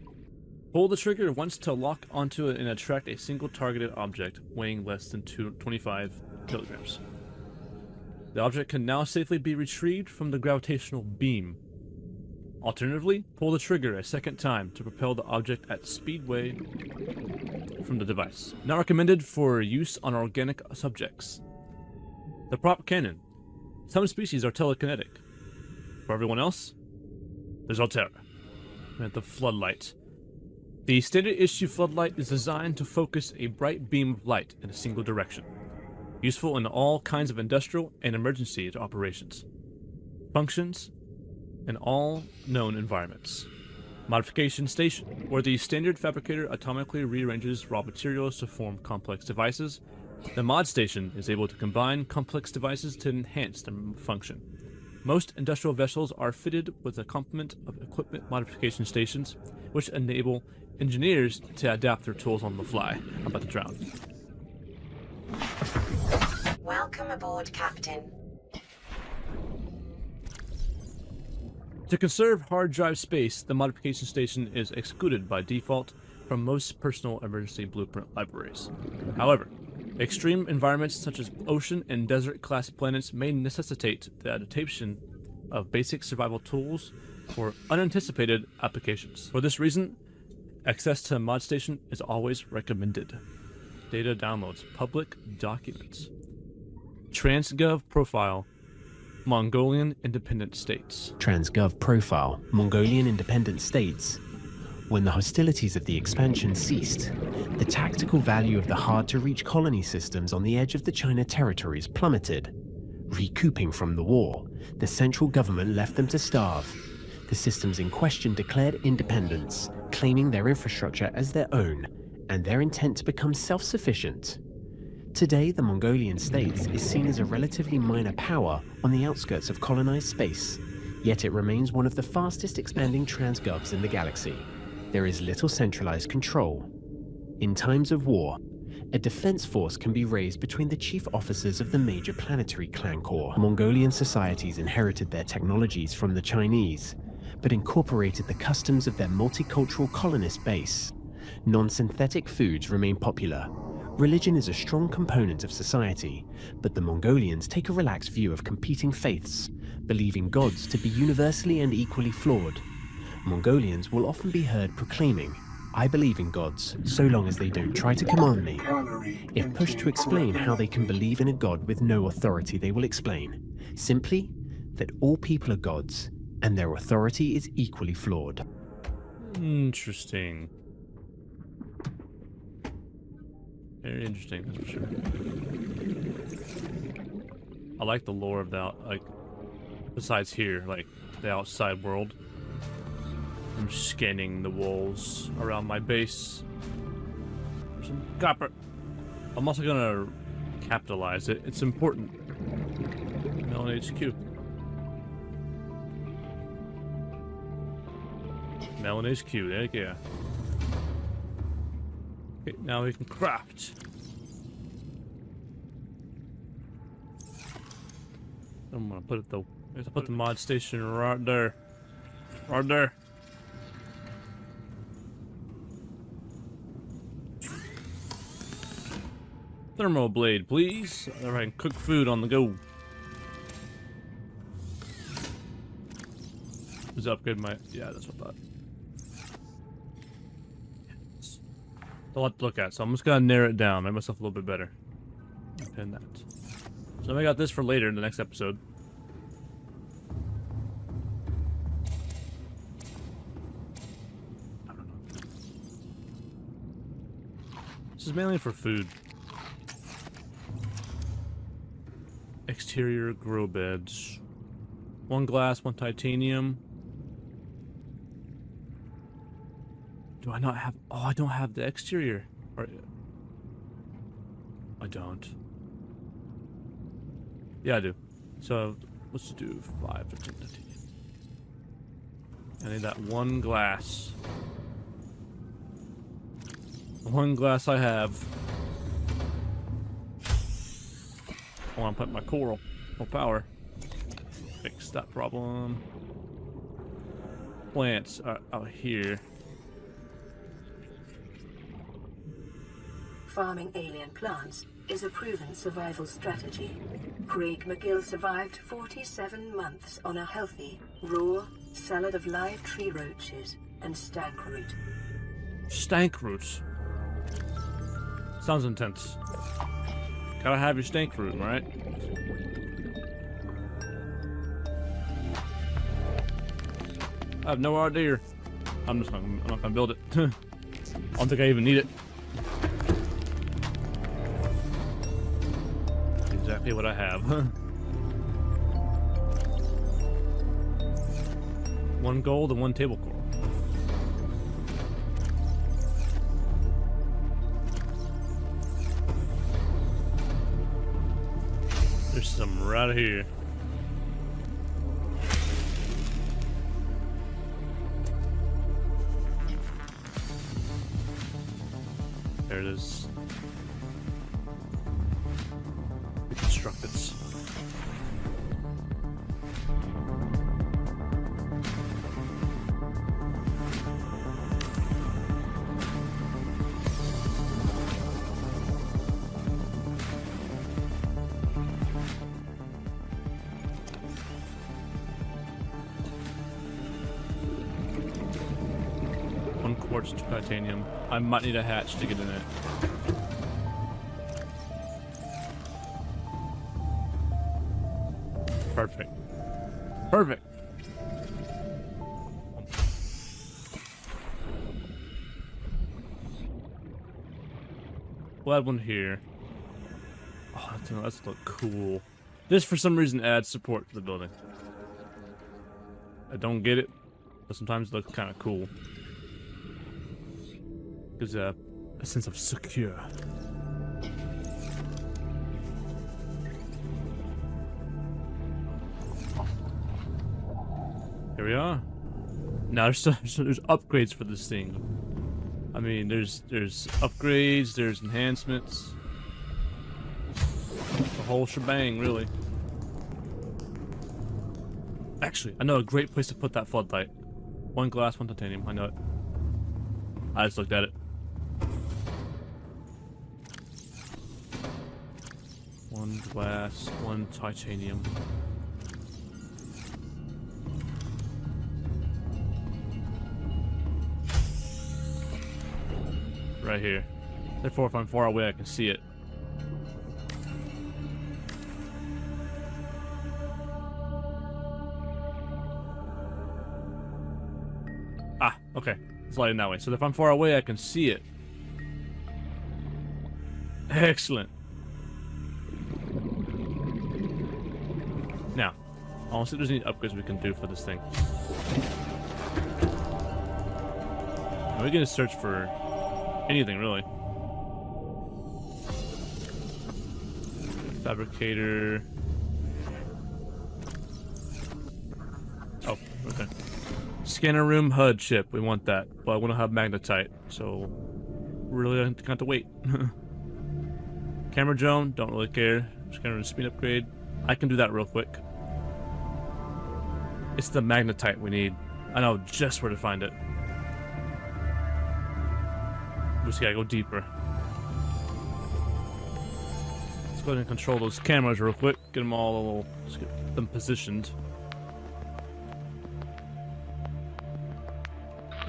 Pull the trigger once to lock onto it and attract a single targeted object weighing less than 25 kilograms. The object can now safely be retrieved from the gravitational beam. Alternatively, pull the trigger a second time to propel the object at speedway from the device. Not recommended for use on organic subjects. The prop cannon. Some species are telekinetic. For everyone else, there's Altera. And the floodlight. The standard issue floodlight is designed to focus a bright beam of light in a single direction. Useful in all kinds of industrial and emergency operations. Functions in all known environments. Modification station, where the standard fabricator atomically rearranges raw materials to form complex devices. The mod station is able to combine complex devices to enhance their function. Most industrial vessels are fitted with a complement of equipment modification stations, which enable engineers to adapt their tools on the fly. I'm about to drown. Welcome aboard, Captain. To conserve hard drive space, the modification station is excluded by default from most personal emergency blueprint libraries. However, extreme environments such as ocean and desert class planets may necessitate the adaptation of basic survival tools for unanticipated applications. For this reason, access to mod station is always recommended. Data downloads, public documents. Transgov profile, Mongolian Independent States. Transgov profile, Mongolian Independent States. When the hostilities of the expansion ceased, the tactical value of the hard-to-reach colony systems on the edge of the China territories plummeted. Recouping from the war, the central government left them to starve. The systems in question declared independence, claiming their infrastructure as their own, and their intent to become self-sufficient. Today, the Mongolian states is seen as a relatively minor power on the outskirts of colonized space, yet it remains one of the fastest expanding transgovs in the galaxy. There is little centralized control. In times of war, a defense force can be raised between the chief officers of the major planetary clan corps. Mongolian societies inherited their technologies from the Chinese, but incorporated the customs of their multicultural colonist base. Non-synthetic foods remain popular. Religion is a strong component of society, but the Mongolians take a relaxed view of competing faiths, believing gods to be universally and equally flawed. Mongolians will often be heard proclaiming, "I believe in gods, so long as they don't try to command me." If pushed to explain how they can believe in a god with no authority, they will explain, simply, that all people are gods, and their authority is equally flawed. Interesting. Very interesting, that's for sure. I like the lore of that, like, besides here, like, the outside world. I'm scanning the walls around my base for some copper. I'm also gonna capitalize it. It's important. Melon HQ. Melon HQ, there you go. Okay, now we can craft. I'm gonna put it though. I have to put the mod station right there. Right there. Thermal blade, please. Alright, I can cook food on the go. Does it upgrade my... Yeah, that's what I thought. It's a lot to look at, so I'm just gonna narrow it down, make myself a little bit better. Pin that. So I got this for later in the next episode. I don't know. This is mainly for food. Exterior grow beds. 1 glass, 1 titanium. Do I not have... Oh, I don't have the exterior. Or... I don't. Yeah, I do. So, let's do 5 to 10 titanium. I need that 1 glass. 1 glass I have. I want to put my coral. More power. Fix that problem. Plants are out here. Farming alien plants is a proven survival strategy. Craig McGill survived 47 months on a healthy, raw salad of live tree roaches and stank root. Stank roots. Sounds intense. Gotta have your stank root, right? I have no idea. I'm not gonna build it. I don't think I even need it. Exactly what I have. 1 gold and 1 table coral. There's some right here. There it is. Reconstruct it. Quartz to titanium. I might need a hatch to get in it. Perfect. Perfect. We'll add one here. Oh, that's look cool. This for some reason adds support to the building. I don't get it, but sometimes it looks kind of cool. Gives a sense of secure. Here we are. Now there's upgrades for this thing. I mean, there's upgrades, there's enhancements. The whole shebang, really. Actually, I know a great place to put that floodlight. 1 glass, 1 titanium. I know it. I just looked at it. 1 glass, 1 titanium. Right here. Therefore, if I'm far away, I can see it. Ah, okay. It's lighting that way. So if I'm far away, I can see it. Excellent. Now, I want to see if there's any upgrades we can do for this thing. We're gonna search for anything, really. Fabricator. Oh, okay. Scanner room HUD chip. We want that, but I want to have magnetite, so really I have to wait. Camera drone. Don't really care. Scanner room speed upgrade. I can do that real quick. It's the magnetite we need. I know just where to find it. We just gotta go deeper. Let's go ahead and control those cameras real quick. Get them all a little, just get them positioned.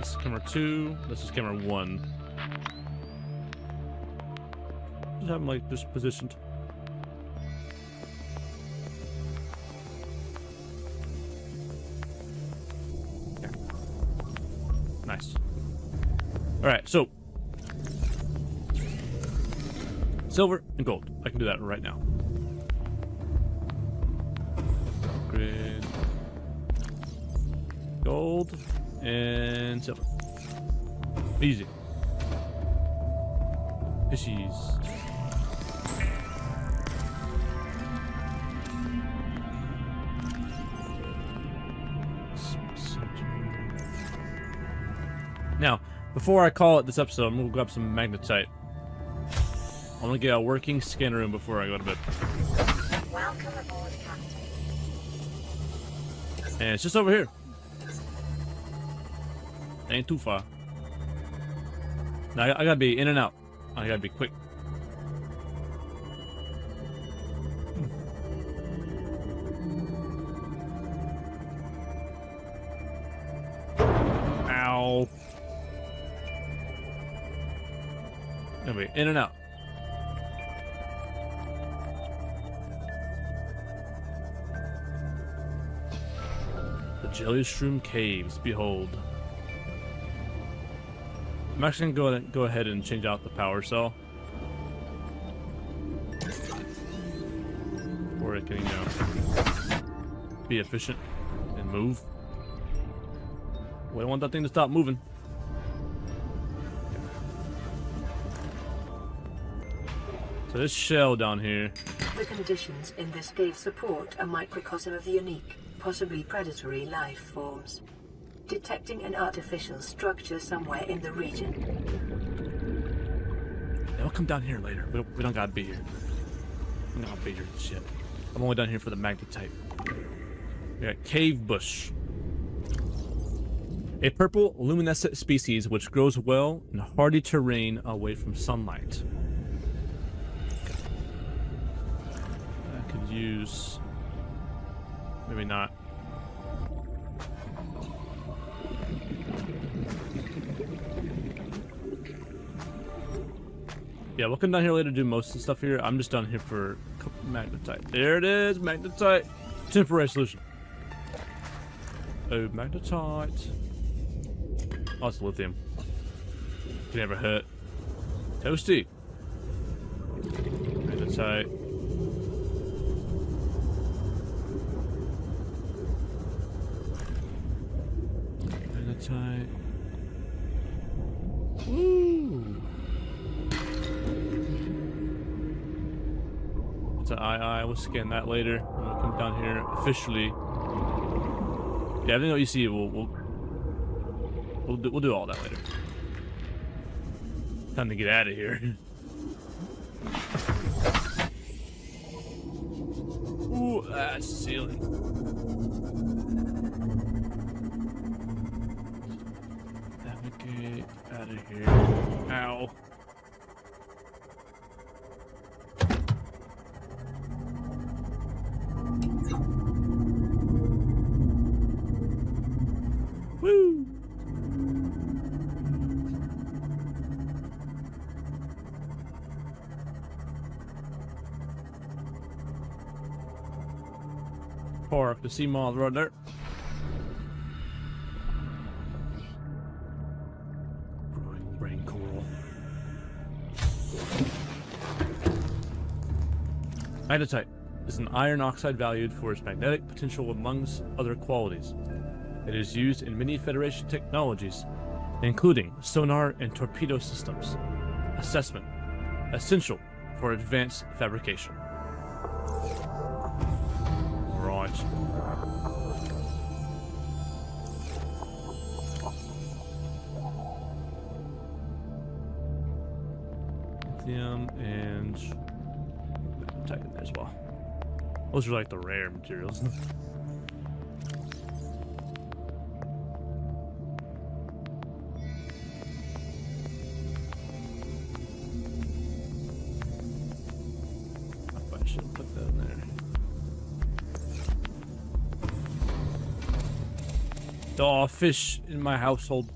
this camera 2. This is camera 1. Just have them like just positioned. Okay. Nice. All right, so silver and gold. I can do that right now. Upgrade. Gold and silver. Easy. Fishies. Now, before I call it this episode, I'm gonna grab some magnetite. I'm gonna get a working scan room before I go to bed. Welcome aboard, Captain. And it's just over here. Ain't too far. Now I gotta be in and out. I gotta be quick. Ow. Gotta be in and out. The Jelly Shroom Caves, behold. I'm actually gonna go ahead and change out the power cell. For it can, you know, be efficient and move. We don't want that thing to stop moving. So this shell down here. The conditions in this cave support a microcosm of unique, possibly predatory life forms. Detecting an artificial structure somewhere in the region. They'll come down here later. We don't gotta be here. We don't gotta be here. Shit. I'm only down here for the magnetite. We got cave bush. A purple luminescent species which grows well in hardy terrain away from sunlight. I could use... maybe not. Yeah, we'll come down here later to do most of the stuff here. I'm just down here for magnetite. There it is, magnetite. Temporary solution. Oh, magnetite. Oh, it's lithium. Can never hurt. Toasty. Magnetite. Magnetite. Woo! It's an II. We'll scan that later. I'm gonna come down here officially. Yeah, everything that you see, we'll do all that later. Time to get out of here. Ooh, that's ceiling. Navigate out of here. Ow. Woo! Park the Seamoth right there. Growing brain coral. Magnetite is an iron oxide valued for its magnetic potential amongst other qualities. It is used in many Federation technologies, including sonar and torpedo systems. Assessment. Essential for advanced fabrication. Right. Lithium and type in there as well. Those are like the rare materials. I should put that in there. Oh, fish in my household.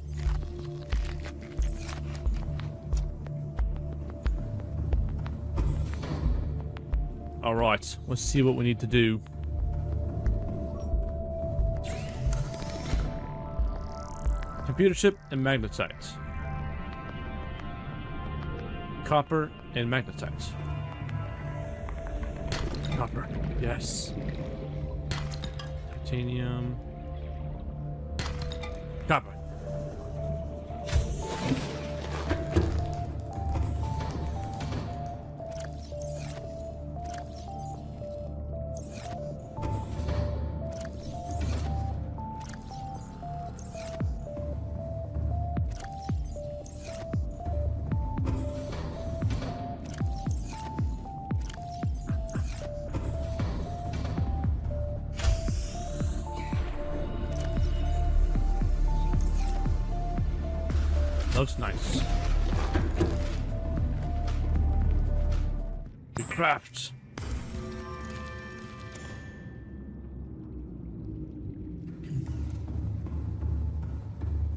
Alright, let's see what we need to do. Computer chip and magnetite. Copper and magnetite. Copper, yes. Titanium. Copper. Looks nice. We craft.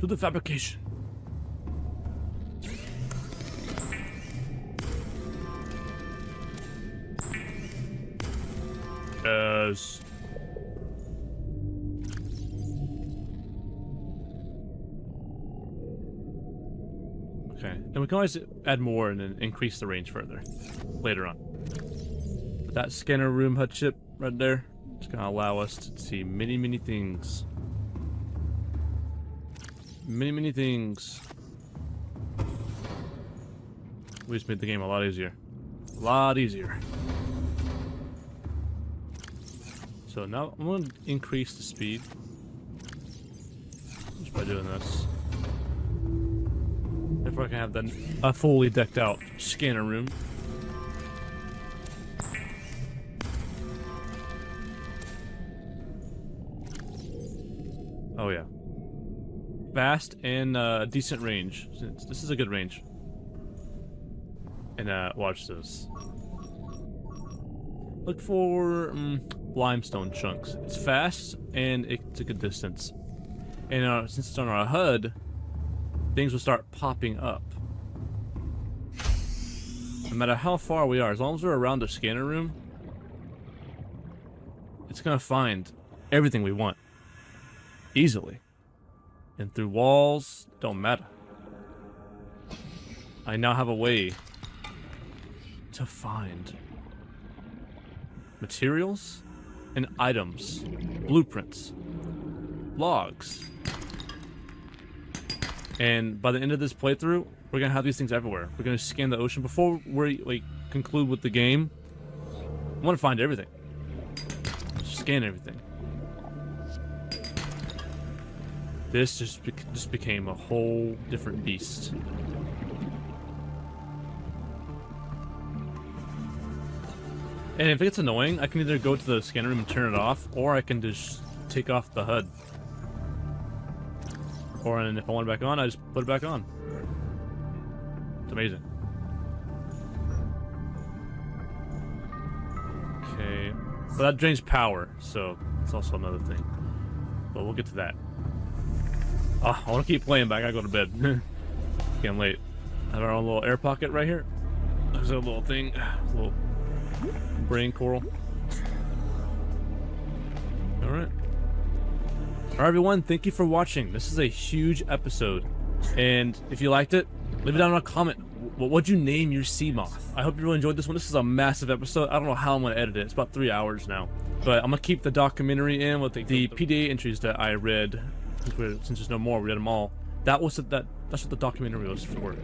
Do the fabrication. Yes. Okay, and we can always add more and then increase the range further later on. But that scanner room HUD chip right there is gonna allow us to see many, many things. Many, many things. We just made the game a lot easier. A lot easier. So now I'm gonna increase the speed just by doing this. If I can have that a fully decked out scanner room. Oh yeah. Fast and decent range. This is a good range. And watch this. Look for limestone chunks. It's fast and it's a good distance. And since it's on our HUD, things will start popping up. No matter how far we are, as long as we're around the scanner room, it's gonna find everything we want. Easily. And through walls, don't matter. I now have a way to find materials and items, blueprints, logs. And by the end of this playthrough, we're gonna have these things everywhere. We're gonna scan the ocean before we conclude with the game. I want to find everything. Scan everything. This just became a whole different beast. And if it gets annoying, I can either go to the scanner room and turn it off, or I can just take off the HUD. Or and if I want it back on, I just put it back on. It's amazing. Okay. But that drains power, so it's also another thing. But we'll get to that. Oh, I want to keep playing, but I gotta go to bed. Getting late. Have our own little air pocket right here. There's a little thing. Little brain coral. Alright. Alright everyone, thank you for watching. This is a huge episode. And if you liked it, leave it down in a comment. What'd you name your Seamoth? I hope you really enjoyed this one. This is a massive episode. I don't know how I'm gonna edit it. It's about 3 hours now. But I'm gonna keep the documentary in with the PDA entries that I read. Since there's no more, we read them all. That's what the documentary was for.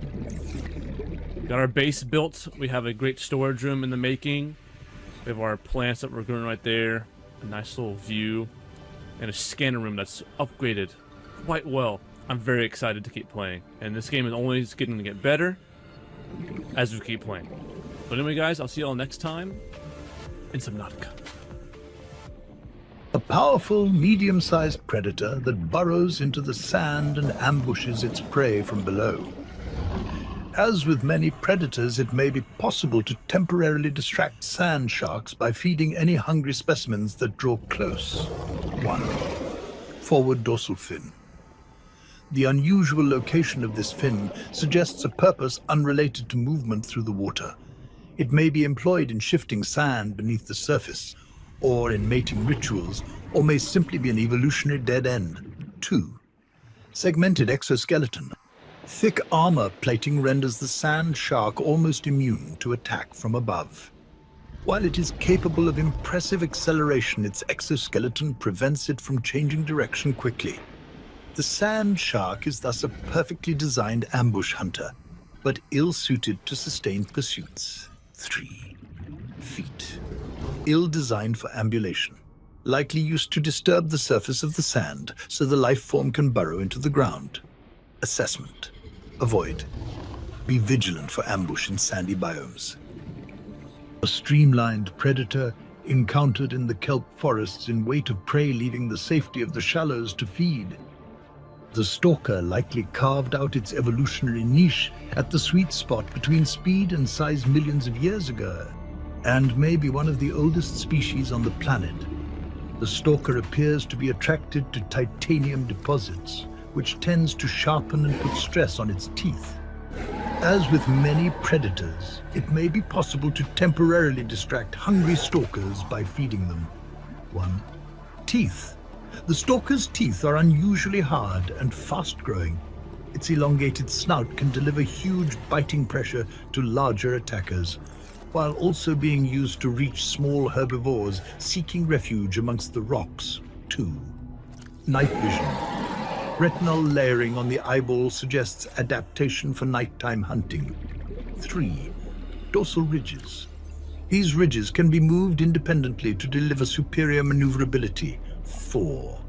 Got our base built. We have a great storage room in the making. We have our plants that we're growing right there. A nice little view. And a scanner room that's upgraded quite well. I'm very excited to keep playing. And this game is always getting to get better as we keep playing. But anyway guys, I'll see you all next time in Subnautica. A powerful, medium-sized predator that burrows into the sand and ambushes its prey from below. As with many predators, it may be possible to temporarily distract sand sharks by feeding any hungry specimens that draw close. 1. Forward dorsal fin. The unusual location of this fin suggests a purpose unrelated to movement through the water. It may be employed in shifting sand beneath the surface, or in mating rituals, or may simply be an evolutionary dead end. 2. Segmented exoskeleton. Thick armor plating renders the sand shark almost immune to attack from above. While it is capable of impressive acceleration, its exoskeleton prevents it from changing direction quickly. The sand shark is thus a perfectly designed ambush hunter, but ill-suited to sustained pursuits. 3. Feet. Ill-designed for ambulation, likely used to disturb the surface of the sand so the life form can burrow into the ground. Assessment. Avoid. Be vigilant for ambush in sandy biomes. A streamlined predator encountered in the kelp forests in wait of prey, leaving the safety of the shallows to feed. The stalker likely carved out its evolutionary niche at the sweet spot between speed and size millions of years ago, and may be one of the oldest species on the planet. The stalker appears to be attracted to titanium deposits, which tends to sharpen and put stress on its teeth. As with many predators, it may be possible to temporarily distract hungry stalkers by feeding them. 1. Teeth. The stalker's teeth are unusually hard and fast-growing. Its elongated snout can deliver huge biting pressure to larger attackers, while also being used to reach small herbivores seeking refuge amongst the rocks. 2. Night vision. Retinal layering on the eyeball suggests adaptation for nighttime hunting. 3. Dorsal ridges. These ridges can be moved independently to deliver superior maneuverability. 4.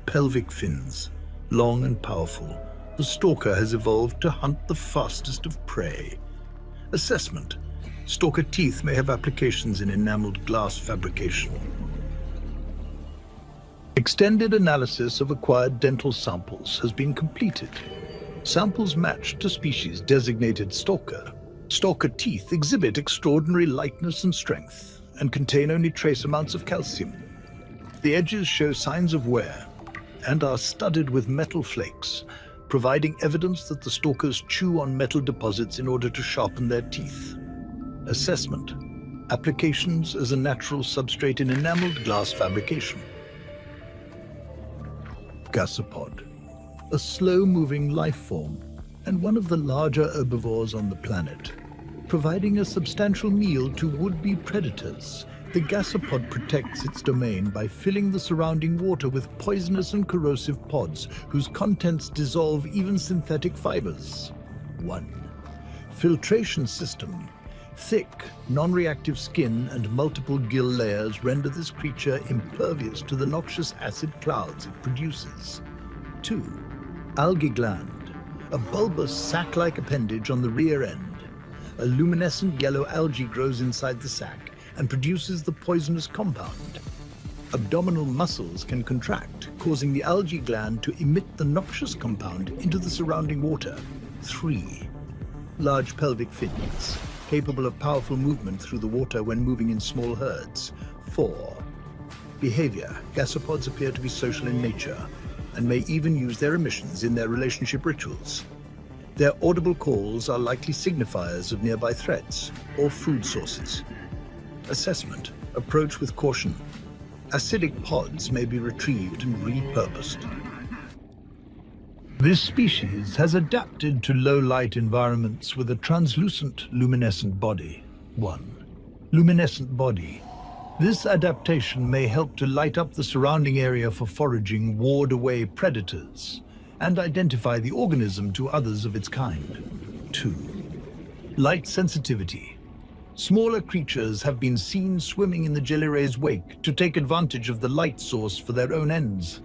Pelvic fins. Long and powerful, the stalker has evolved to hunt the fastest of prey. Assessment. Stalker teeth may have applications in enameled glass fabrication. Extended analysis of acquired dental samples has been completed. Samples matched to species designated stalker. Stalker teeth exhibit extraordinary lightness and strength, and contain only trace amounts of calcium. The edges show signs of wear, and are studded with metal flakes, providing evidence that the stalkers chew on metal deposits in order to sharpen their teeth. Assessment. Applications as a natural substrate in enameled glass fabrication. Gasopod. A slow-moving life form, and one of the larger herbivores on the planet. Providing a substantial meal to would-be predators, the gasopod protects its domain by filling the surrounding water with poisonous and corrosive pods, whose contents dissolve even synthetic fibers. 1. Filtration system. Thick, non-reactive skin and multiple gill layers render this creature impervious to the noxious acid clouds it produces. 2. Algae gland. A bulbous sac-like appendage on the rear end. A luminescent yellow algae grows inside the sac and produces the poisonous compound. Abdominal muscles can contract, causing the algae gland to emit the noxious compound into the surrounding water. 3. Large pelvic fins, capable of powerful movement through the water when moving in small herds. 4. Behavior. Gasopods appear to be social in nature, and may even use their emissions in their relationship rituals. Their audible calls are likely signifiers of nearby threats or food sources. Assessment. Approach with caution. Acidic pods may be retrieved and repurposed. This species has adapted to low-light environments with a translucent luminescent body. 1. Luminescent body. This adaptation may help to light up the surrounding area for foraging, ward away predators, and identify the organism to others of its kind. 2. Light sensitivity. Smaller creatures have been seen swimming in the jelly ray's wake to take advantage of the light source for their own ends,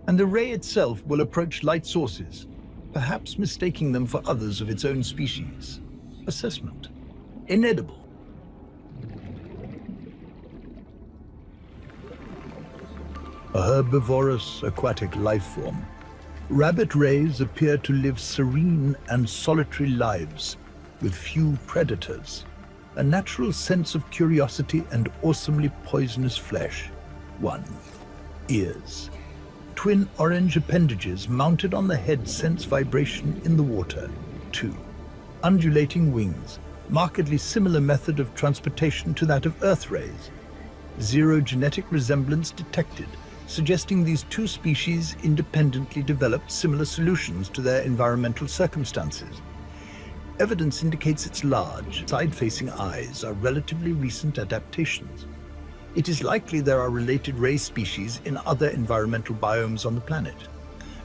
and the ray itself will approach light sources, perhaps mistaking them for others of its own species. Assessment. Inedible. A herbivorous aquatic life form. Rabbit rays appear to live serene and solitary lives with few predators. A natural sense of curiosity and awesomely poisonous flesh. 1. Ears. Twin orange appendages mounted on the head sense vibration in the water. 2. Undulating wings. markedly similar method of transportation to that of Earth rays. Zero genetic resemblance detected, suggesting these two species independently developed similar solutions to their environmental circumstances. Evidence indicates its large, side-facing eyes are relatively recent adaptations. It is likely there are related ray species in other environmental biomes on the planet.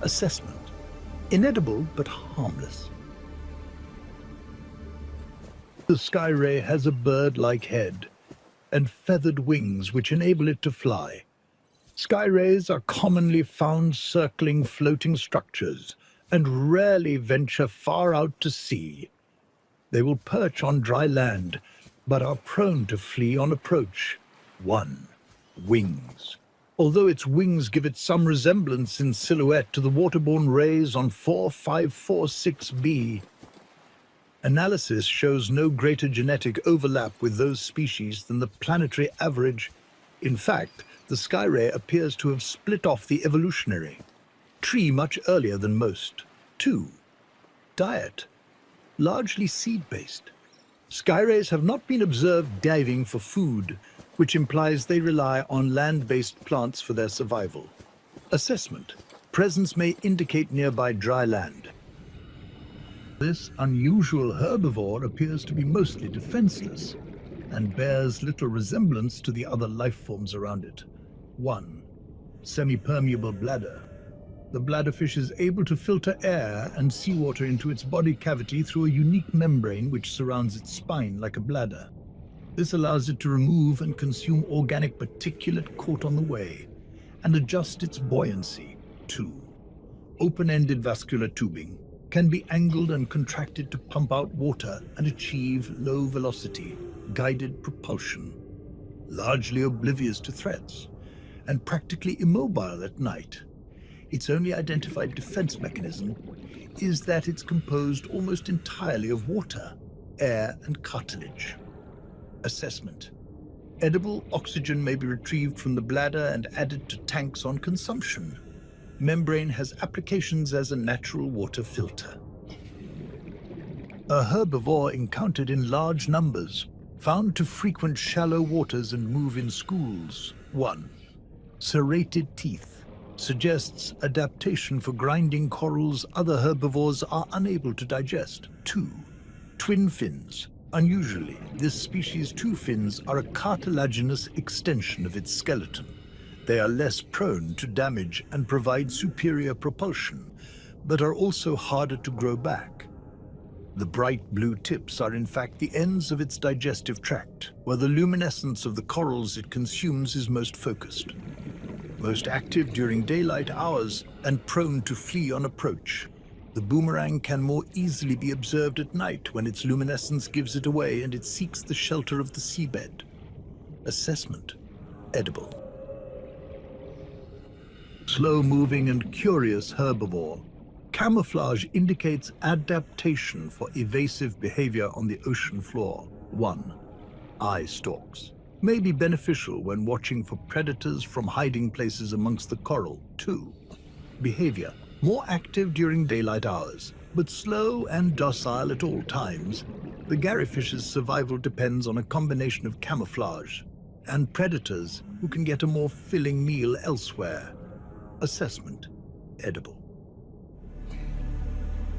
Assessment: inedible but harmless. The sky ray has a bird-like head and feathered wings which enable it to fly. Sky rays are commonly found circling floating structures and rarely venture far out to sea. They will perch on dry land, but are prone to flee on approach. 1. Wings. Although its wings give it some resemblance in silhouette to the waterborne rays on 4546b, analysis shows no greater genetic overlap with those species than the planetary average. In fact, the sky ray appears to have split off the evolutionary tree much earlier than most. 2. Diet. Largely seed-based. Sky rays have not been observed diving for food, which implies they rely on land-based plants for their survival. Assessment: presence may indicate nearby dry land. This unusual herbivore appears to be mostly defenseless and bears little resemblance to the other life forms around it. 1. Semi-permeable bladder. The bladderfish is able to filter air and seawater into its body cavity through a unique membrane which surrounds its spine like a bladder. This allows it to remove and consume organic particulate caught on the way and adjust its buoyancy. 2. Open-ended vascular tubing can be angled and contracted to pump out water and achieve low velocity, guided propulsion. Largely oblivious to threats and practically immobile at night. Its only identified defense mechanism is that it's composed almost entirely of water, air, and cartilage. Assessment: edible oxygen may be retrieved from the bladder and added to tanks on consumption. Membrane has applications as a natural water filter. A herbivore encountered in large numbers, found to frequent shallow waters and move in schools. 1. Serrated teeth. Suggests adaptation for grinding corals other herbivores are unable to digest. 2. Twin fins. Unusually, this species' two fins are a cartilaginous extension of its skeleton. They are less prone to damage and provide superior propulsion, but are also harder to grow back. The bright blue tips are in fact the ends of its digestive tract, where the luminescence of the corals it consumes is most focused. Most active during daylight hours and prone to flee on approach. The boomerang can more easily be observed at night when its luminescence gives it away and it seeks the shelter of the seabed. Assessment: edible. Slow-moving and curious herbivore. Camouflage indicates adaptation for evasive behavior on the ocean floor. 1. Eye stalks. May be beneficial when watching for predators from hiding places amongst the coral. 2. Behavior. More active during daylight hours, but slow and docile at all times. The garryfish's survival depends on a combination of camouflage and predators who can get a more filling meal elsewhere. Assessment: edible.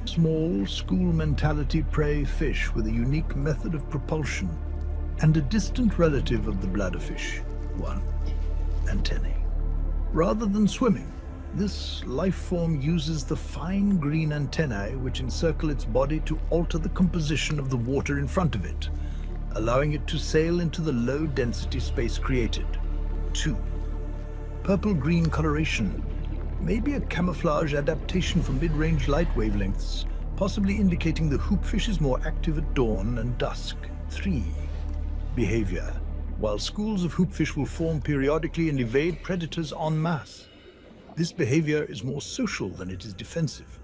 Small, school-mentality prey fish with a unique method of propulsion and a distant relative of the bladderfish. 1. Antennae. Rather than swimming, this life form uses the fine green antennae which encircle its body to alter the composition of the water in front of it, allowing it to sail into the low-density space created. 2. Purple-green coloration may be a camouflage adaptation for mid-range light wavelengths, possibly indicating the hoopfish is more active at dawn and dusk. 3. Behavior. While schools of hoopfish will form periodically and evade predators en masse, this behavior is more social than it is defensive,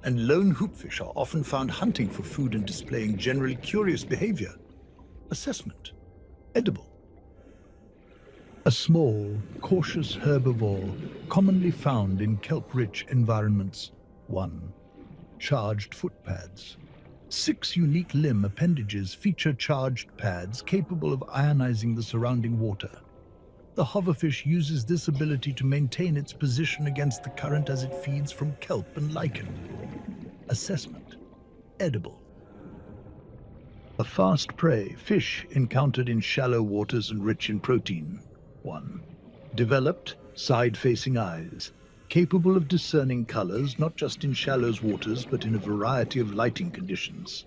and lone hoopfish are often found hunting for food and displaying generally curious behavior. Assessment: edible. A small, cautious herbivore commonly found in kelp-rich environments. 1. Charged footpads. 6 unique limb appendages feature charged pads capable of ionizing the surrounding water. The hoverfish uses this ability to maintain its position against the current as it feeds from kelp and lichen. Assessment: edible. A fast prey, fish encountered in shallow waters and rich in protein. 1. Developed, side-facing eyes, capable of discerning colors not just in shallow waters but in a variety of lighting conditions.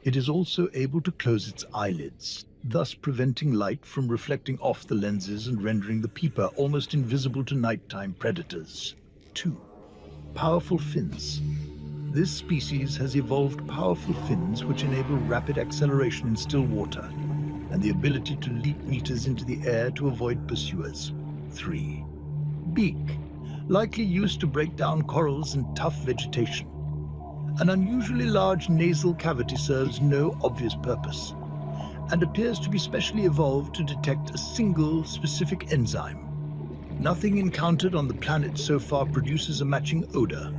It is also able to close its eyelids, thus preventing light from reflecting off the lenses and rendering the pupa almost invisible to nighttime predators. 2. Powerful fins. This species has evolved powerful fins which enable rapid acceleration in still water and the ability to leap meters into the air to avoid pursuers. 3. Beak. Likely used to break down corals and tough vegetation. An unusually large nasal cavity serves no obvious purpose and appears to be specially evolved to detect a single specific enzyme. Nothing encountered on the planet so far produces a matching odor.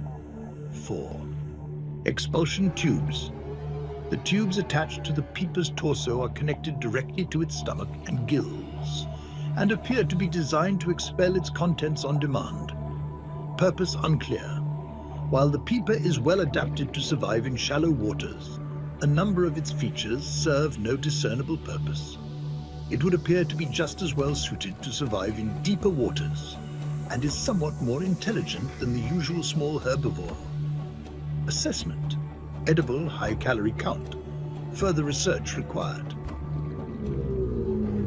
4. Expulsion tubes. The tubes attached to the pupa's torso are connected directly to its stomach and gills, and appear to be designed to expel its contents on demand. Purpose unclear. While the pupa is well adapted to survive in shallow waters, a number of its features serve no discernible purpose. It would appear to be just as well suited to survive in deeper waters, and is somewhat more intelligent than the usual small herbivore. Assessment: edible, high-calorie count. Further research required.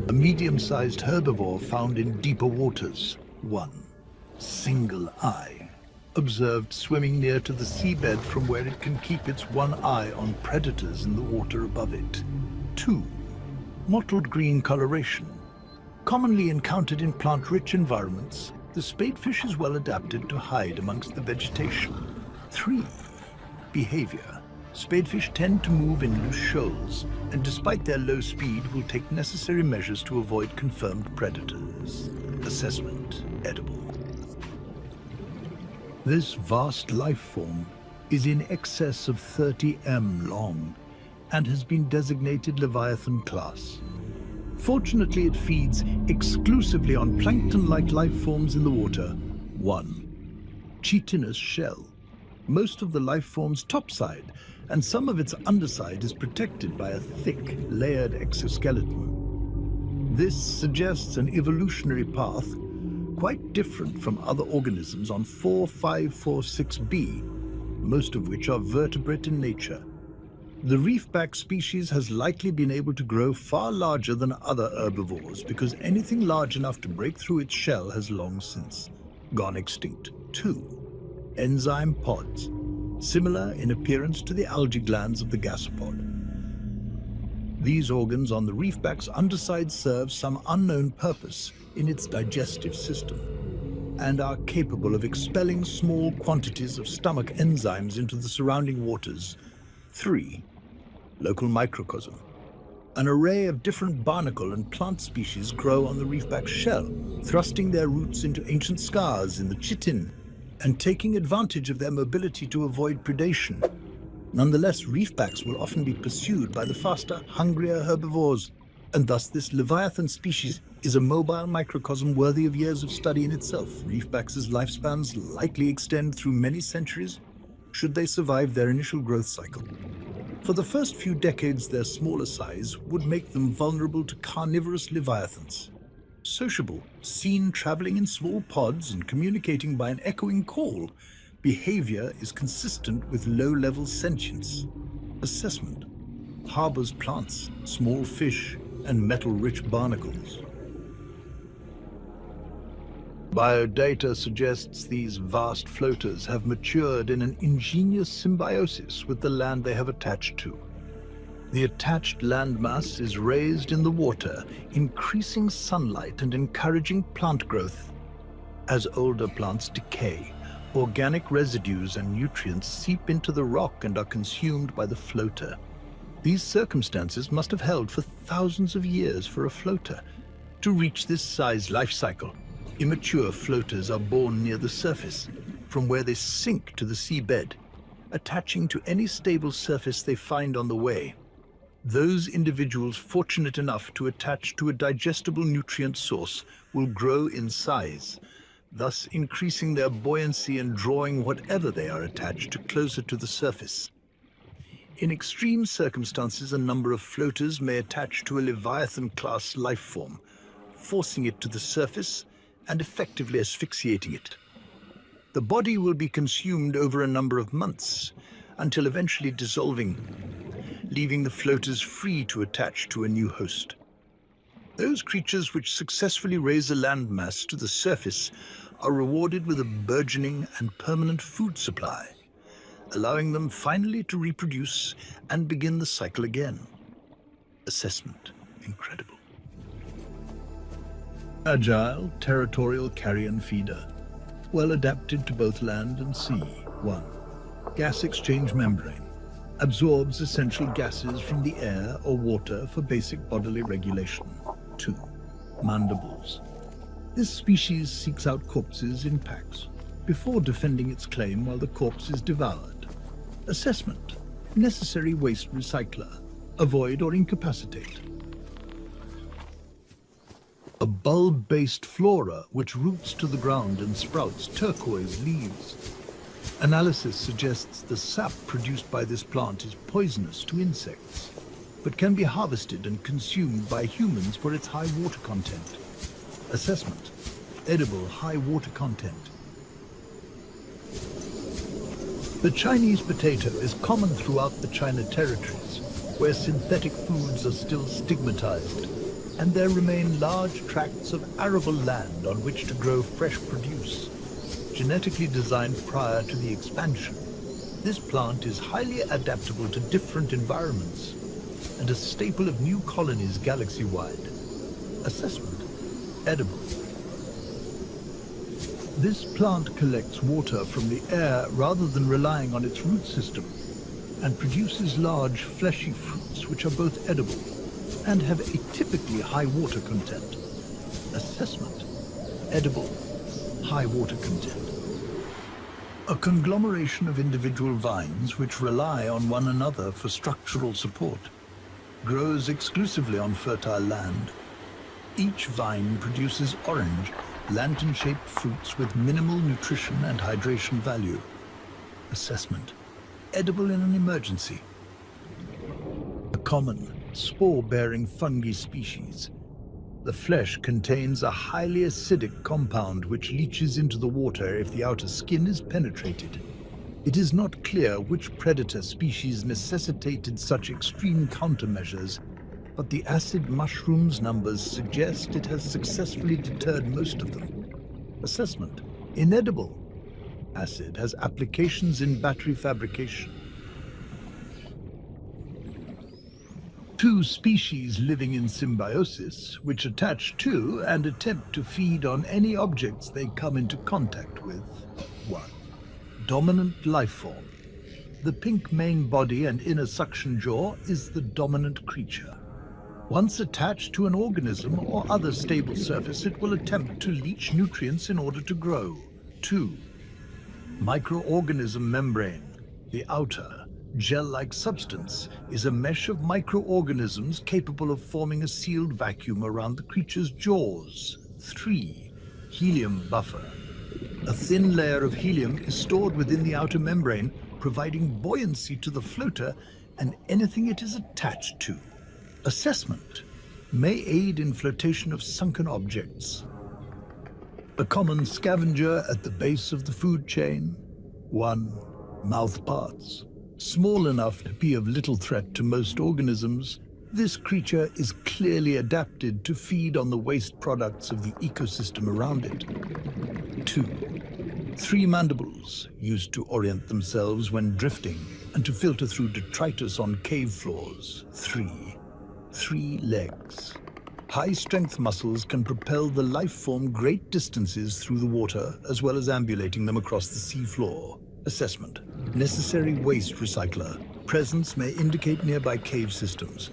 A medium-sized herbivore found in deeper waters. 1. Single eye. Observed swimming near to the seabed from where it can keep its one eye on predators in the water above it. 2. Mottled green coloration. Commonly encountered in plant-rich environments, the spadefish is well adapted to hide amongst the vegetation. 3. Behavior. Spadefish tend to move in loose shoals, and despite their low speed, will take necessary measures to avoid confirmed predators. Assessment: edible. This vast life form is in excess of 30 m long and has been designated Leviathan class. Fortunately, it feeds exclusively on plankton-like life forms in the water. 1. Chitinous shell. Most of the life form's topside and some of its underside is protected by a thick, layered exoskeleton. This suggests an evolutionary path quite different from other organisms on 4546b, most of which are vertebrate in nature. The reefback species has likely been able to grow far larger than other herbivores because anything large enough to break through its shell has long since gone extinct. 2. Enzyme pods, similar in appearance to the algae glands of the gasopod. These organs on the reefback's underside serve some unknown purpose in its digestive system and are capable of expelling small quantities of stomach enzymes into the surrounding waters. 3. Local microcosm. An array of different barnacle and plant species grow on the reefback's shell, thrusting their roots into ancient scars in the chitin and taking advantage of their mobility to avoid predation. Nonetheless, reefbacks will often be pursued by the faster, hungrier herbivores, and thus this Leviathan species is a mobile microcosm worthy of years of study in itself. Reefbacks' lifespans likely extend through many centuries, should they survive their initial growth cycle. For the first few decades, their smaller size would make them vulnerable to carnivorous leviathans. Sociable, seen traveling in small pods and communicating by an echoing call, behavior is consistent with low-level sentience. Assessment: harbors plants, small fish, and metal-rich barnacles. Biodata suggests these vast floaters have matured in an ingenious symbiosis with the land they have attached to. The attached landmass is raised in the water, increasing sunlight and encouraging plant growth. As older plants decay, organic residues and nutrients seep into the rock and are consumed by the floater. These circumstances must have held for thousands of years for a floater. To reach this size life cycle, immature floaters are born near the surface, from where they sink to the seabed. attaching to any stable surface they find on the way. Those individuals fortunate enough to attach to a digestible nutrient source will grow in size, thus increasing their buoyancy and drawing whatever they are attached to closer to the surface. In extreme circumstances, a number of floaters may attach to a Leviathan-class life form, forcing it to the surface and effectively asphyxiating it. The body will be consumed over a number of months, until eventually dissolving, leaving the floaters free to attach to a new host. Those creatures which successfully raise a landmass to the surface are rewarded with a burgeoning and permanent food supply, allowing them finally to reproduce and begin the cycle again. Assessment: incredible. Agile, territorial carrion feeder, well adapted to both land and sea. 1. Gas exchange membrane. Absorbs essential gases from the air or water for basic bodily regulation. 2. Mandibles. This species seeks out corpses in packs, before defending its claim while the corpse is devoured. Assessment: necessary waste recycler. Avoid or incapacitate. A bulb-based flora which roots to the ground and sprouts turquoise leaves. Analysis suggests the sap produced by this plant is poisonous to insects, but can be harvested and consumed by humans for its high water content. Assessment: edible, high water content. The Chinese potato is common throughout the China territories, where synthetic foods are still stigmatized, and there remain large tracts of arable land on which to grow fresh produce. Genetically designed prior to the expansion, this plant is highly adaptable to different environments and a staple of new colonies galaxy-wide. Assessment: edible. This plant collects water from the air rather than relying on its root system, and produces large fleshy fruits which are both edible and have a typically high water content. Assessment: edible, high water content. A conglomeration of individual vines which rely on one another for structural support. Grows exclusively on fertile land. Each vine produces orange, lantern-shaped fruits with minimal nutrition and hydration value. Assessment: edible in an emergency. A common, spore-bearing fungi species. The flesh contains a highly acidic compound which leaches into the water if the outer skin is penetrated. It is not clear which predator species necessitated such extreme countermeasures, but the acid mushroom's numbers suggest it has successfully deterred most of them. Assessment: inedible. Acid has applications in battery fabrication. 2 species living in symbiosis, which attach to and attempt to feed on any objects they come into contact with. 1. Dominant life form. The pink main body and inner suction jaw is the dominant creature. Once attached to an organism or other stable surface, it will attempt to leach nutrients in order to grow. 2. Microorganism membrane. The outer, gel-like substance is a mesh of microorganisms capable of forming a sealed vacuum around the creature's jaws. 3. Helium buffer. A thin layer of helium is stored within the outer membrane, providing buoyancy to the floater and anything it is attached to. Assessment: may aid in flotation of sunken objects. A common scavenger at the base of the food chain. 1. Mouth parts. Small enough to be of little threat to most organisms, this creature is clearly adapted to feed on the waste products of the ecosystem around it. 2. 3 mandibles, used to orient themselves when drifting and to filter through detritus on cave floors. 3 legs. High-strength muscles can propel the life form great distances through the water, as well as ambulating them across the sea floor. Assessment: necessary waste recycler. Presence may indicate nearby cave systems.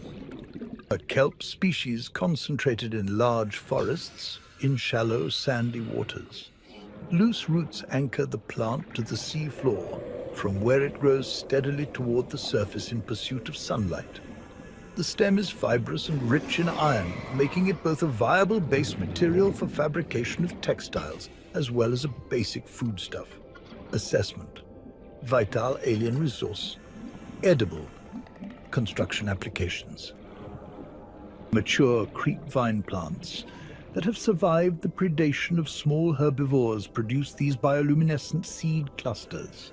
A kelp species concentrated in large forests, in shallow, sandy waters. Loose roots anchor the plant to the sea floor, from where it grows steadily toward the surface in pursuit of sunlight. The stem is fibrous and rich in iron, making it both a viable base material for fabrication of textiles, as well as a basic foodstuff. Assessment. Vital alien resource. Edible. Construction applications. Mature creek vine plants that have survived the predation of small herbivores produce these bioluminescent seed clusters,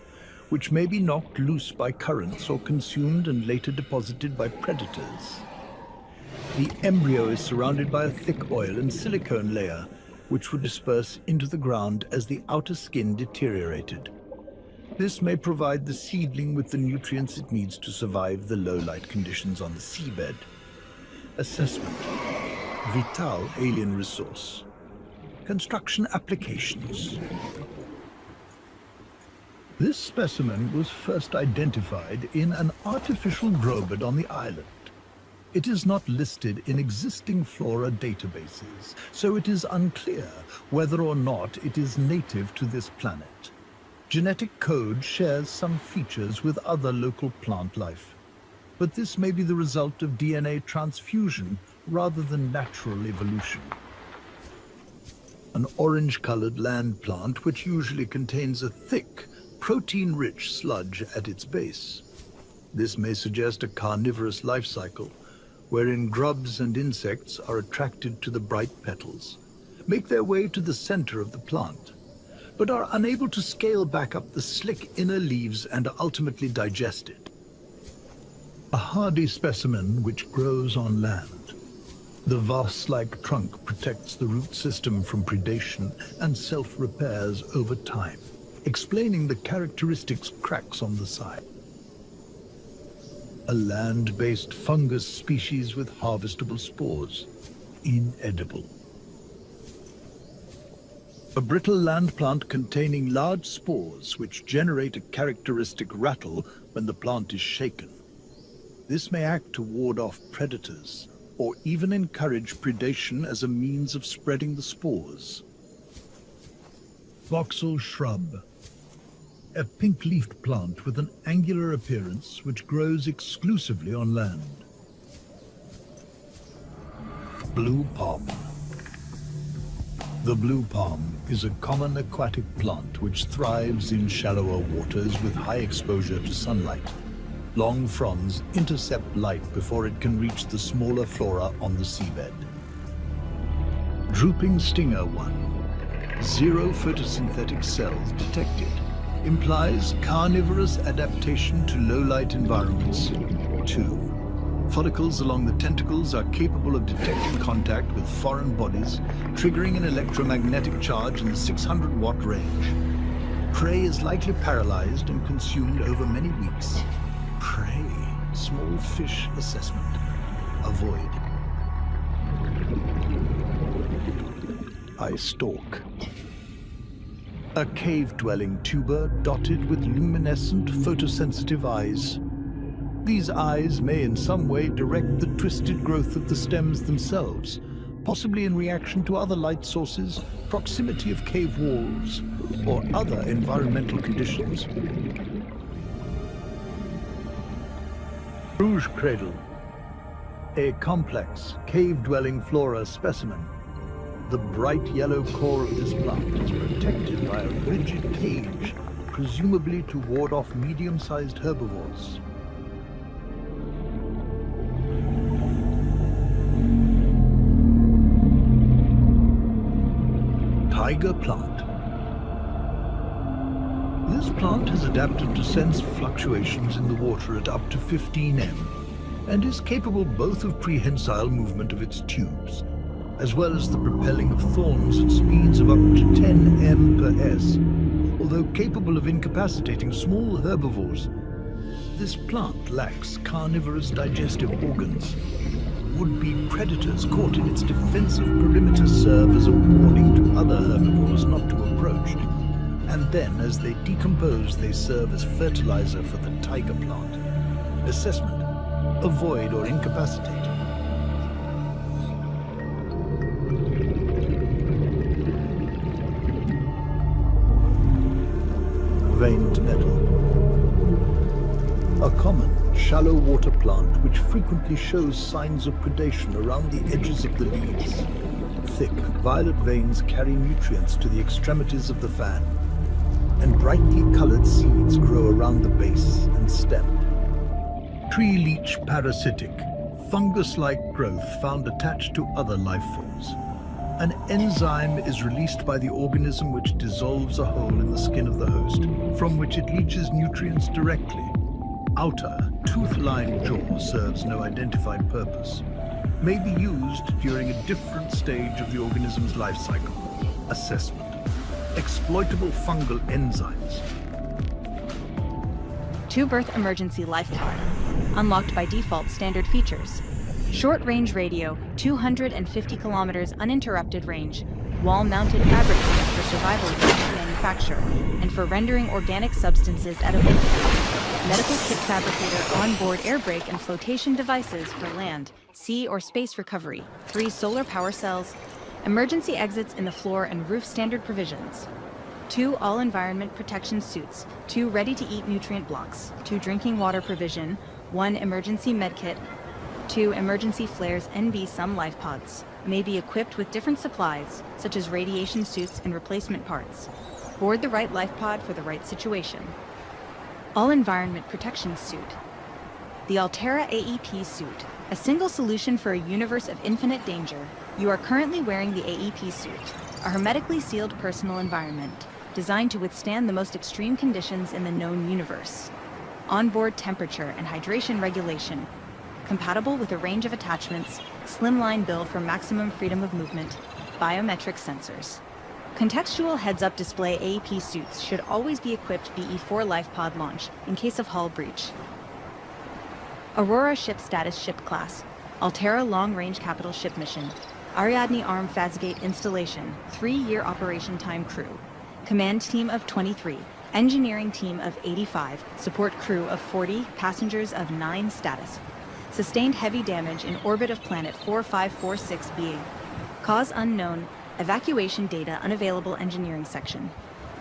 which may be knocked loose by currents or consumed and later deposited by predators. The embryo is surrounded by a thick oil and silicone layer, which would disperse into the ground as the outer skin deteriorated. This may provide the seedling with the nutrients it needs to survive the low-light conditions on the seabed. Assessment. Vital alien resource. Construction applications. This specimen was first identified in an artificial drobid on the island. It is not listed in existing flora databases, so it is unclear whether or not it is native to this planet. Genetic code shares some features with other local plant life, but this may be the result of DNA transfusion rather than natural evolution. An orange-colored land plant which usually contains a thick, protein-rich sludge at its base. This may suggest a carnivorous life cycle, wherein grubs and insects are attracted to the bright petals, make their way to the center of the plant, but are unable to scale back up the slick inner leaves and are ultimately digested. A hardy specimen which grows on land. The vase-like trunk protects the root system from predation and self-repairs over time, explaining the characteristic cracks on the side. A land-based fungus species with harvestable spores, inedible. A brittle land plant containing large spores which generate a characteristic rattle when the plant is shaken. This may act to ward off predators, or even encourage predation as a means of spreading the spores. Vauxhall shrub. A pink-leafed plant with an angular appearance which grows exclusively on land. Blue palm. The blue palm is a common aquatic plant which thrives in shallower waters with high exposure to sunlight. Long fronds intercept light before it can reach the smaller flora on the seabed. Drooping stinger 1. 0 photosynthetic cells detected. Implies carnivorous adaptation to low-light environments. 2. Follicles along the tentacles are capable of detecting contact with foreign bodies, triggering an electromagnetic charge in the 600-watt range. Prey is likely paralyzed and consumed over many weeks. Prey. Small fish assessment. Avoid. Eye stalk. A cave-dwelling tuber dotted with luminescent photosensitive eyes. These eyes may in some way direct the twisted growth of the stems themselves, possibly in reaction to other light sources, proximity of cave walls, or other environmental conditions. Rouge cradle. A complex, cave-dwelling flora specimen. The bright yellow core of this plant is protected by a rigid cage, presumably to ward off medium-sized herbivores. Tiger plant. This plant has adapted to sense fluctuations in the water at up to 15 m, and is capable both of prehensile movement of its tubes, as well as the propelling of thorns at speeds of up to 10 m per s. Although capable of incapacitating small herbivores, this plant lacks carnivorous digestive organs. Would-be predators caught in its defensive perimeter serve as a warning to other herbivores not to approach, and then as they decompose they serve as fertilizer for the tiger plant. Assessment: avoid or incapacitate. Veined metal. A common, shallow water plant which frequently shows signs of predation around the edges of the leaves. Thick, violet veins carry nutrients to the extremities of the fan, and brightly colored seeds grow around the base and stem. Tree leech parasitic, fungus-like growth found attached to other life forms. An enzyme is released by the organism which dissolves a hole in the skin of the host, from which it leaches nutrients directly. Outer, tooth-lined jaw serves no identified purpose. May be used during a different stage of the organism's life cycle. Assessment. Exploitable fungal enzymes. Two-berth emergency life pod. Unlocked by default standard features. Short-range radio, 250 kilometers uninterrupted range. Wall-mounted fabricator for survival equipment manufacture and for rendering organic substances edible. Medical kit fabricator onboard air brake and flotation devices for land, sea, or space recovery. 3 solar power cells. Emergency exits in the floor and roof standard provisions. 2 all-environment protection suits. 2 ready-to-eat nutrient blocks. 2 drinking water provision. 1 emergency medkit. 2 emergency flares NB some life pods. May be equipped with different supplies, such as radiation suits and replacement parts. Board the right life pod for the right situation. All-environment protection suit. The Altera AEP suit, a single solution for a universe of infinite danger. You are currently wearing the AEP suit, a hermetically sealed personal environment, designed to withstand the most extreme conditions in the known universe. Onboard temperature and hydration regulation, compatible with a range of attachments, slimline build for maximum freedom of movement, biometric sensors. Contextual heads-up display AEP suits should always be equipped BE4 life pod launch in case of hull breach. Aurora ship status ship class, Altera long-range capital ship mission, Ariadne Arm Fazgate installation, 3-year operation time crew, command team of 23, engineering team of 85, support crew of 40, passengers of 9 status. Sustained heavy damage in orbit of planet 4546b. Cause unknown. Evacuation data unavailable engineering section.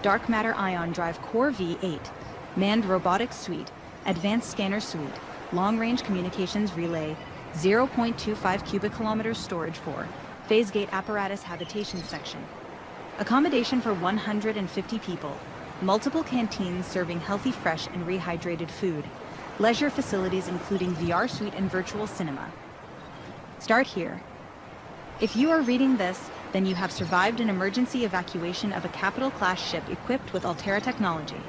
Dark matter ion drive core V8. Manned robotics suite. Advanced scanner suite. Long-range communications relay. 0.25 cubic kilometers storage for. Phase gate apparatus habitation section. Accommodation for 150 people. Multiple canteens serving healthy, fresh, and rehydrated food. Leisure facilities including VR suite and virtual cinema. Start here. If you are reading this, then you have survived an emergency evacuation of a capital-class ship equipped with Altera technology.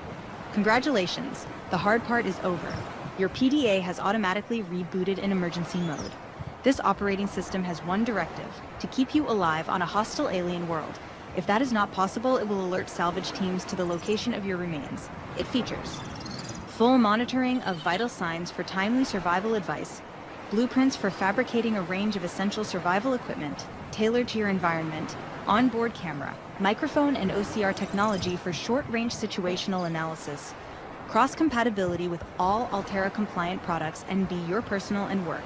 Congratulations, the hard part is over. Your PDA has automatically rebooted in emergency mode. This operating system has one directive, to keep you alive on a hostile alien world. If that is not possible, it will alert salvage teams to the location of your remains. It features full monitoring of vital signs for timely survival advice, blueprints for fabricating a range of essential survival equipment, tailored to your environment, onboard camera, microphone and OCR technology for short-range situational analysis, cross-compatibility with all Altera-compliant products and be your personal and work.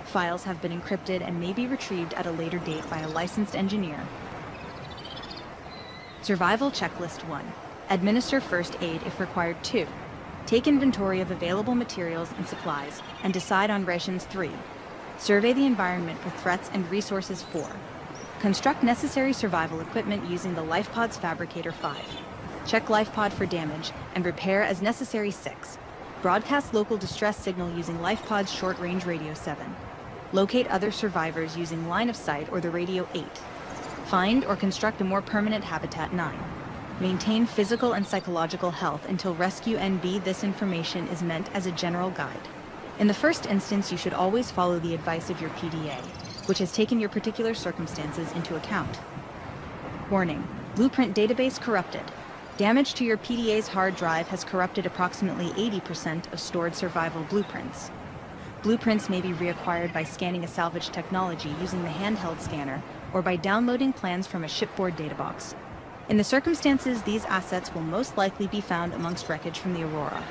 Files have been encrypted and may be retrieved at a later date by a licensed engineer. Survival Checklist 1. Administer first aid if required 2. Take inventory of available materials and supplies, and decide on rations 3. Survey the environment for threats and resources 4. Construct necessary survival equipment using the LifePod's Fabricator 5. Check LifePod for damage, and repair as necessary 6. Broadcast local distress signal using LifePod's short-range radio 7. Locate other survivors using line of sight or the radio 8. Find or construct a more permanent habitat 9. Maintain physical and psychological health until rescue NB. This information is meant as a general guide. In the first instance, you should always follow the advice of your PDA, which has taken your particular circumstances into account. Warning: Blueprint database corrupted. Damage to your PDA's hard drive has corrupted approximately 80% of stored survival blueprints. Blueprints may be reacquired by scanning a salvage technology using the handheld scanner or by downloading plans from a shipboard databox. In the circumstances, these assets will most likely be found amongst wreckage from the Aurora.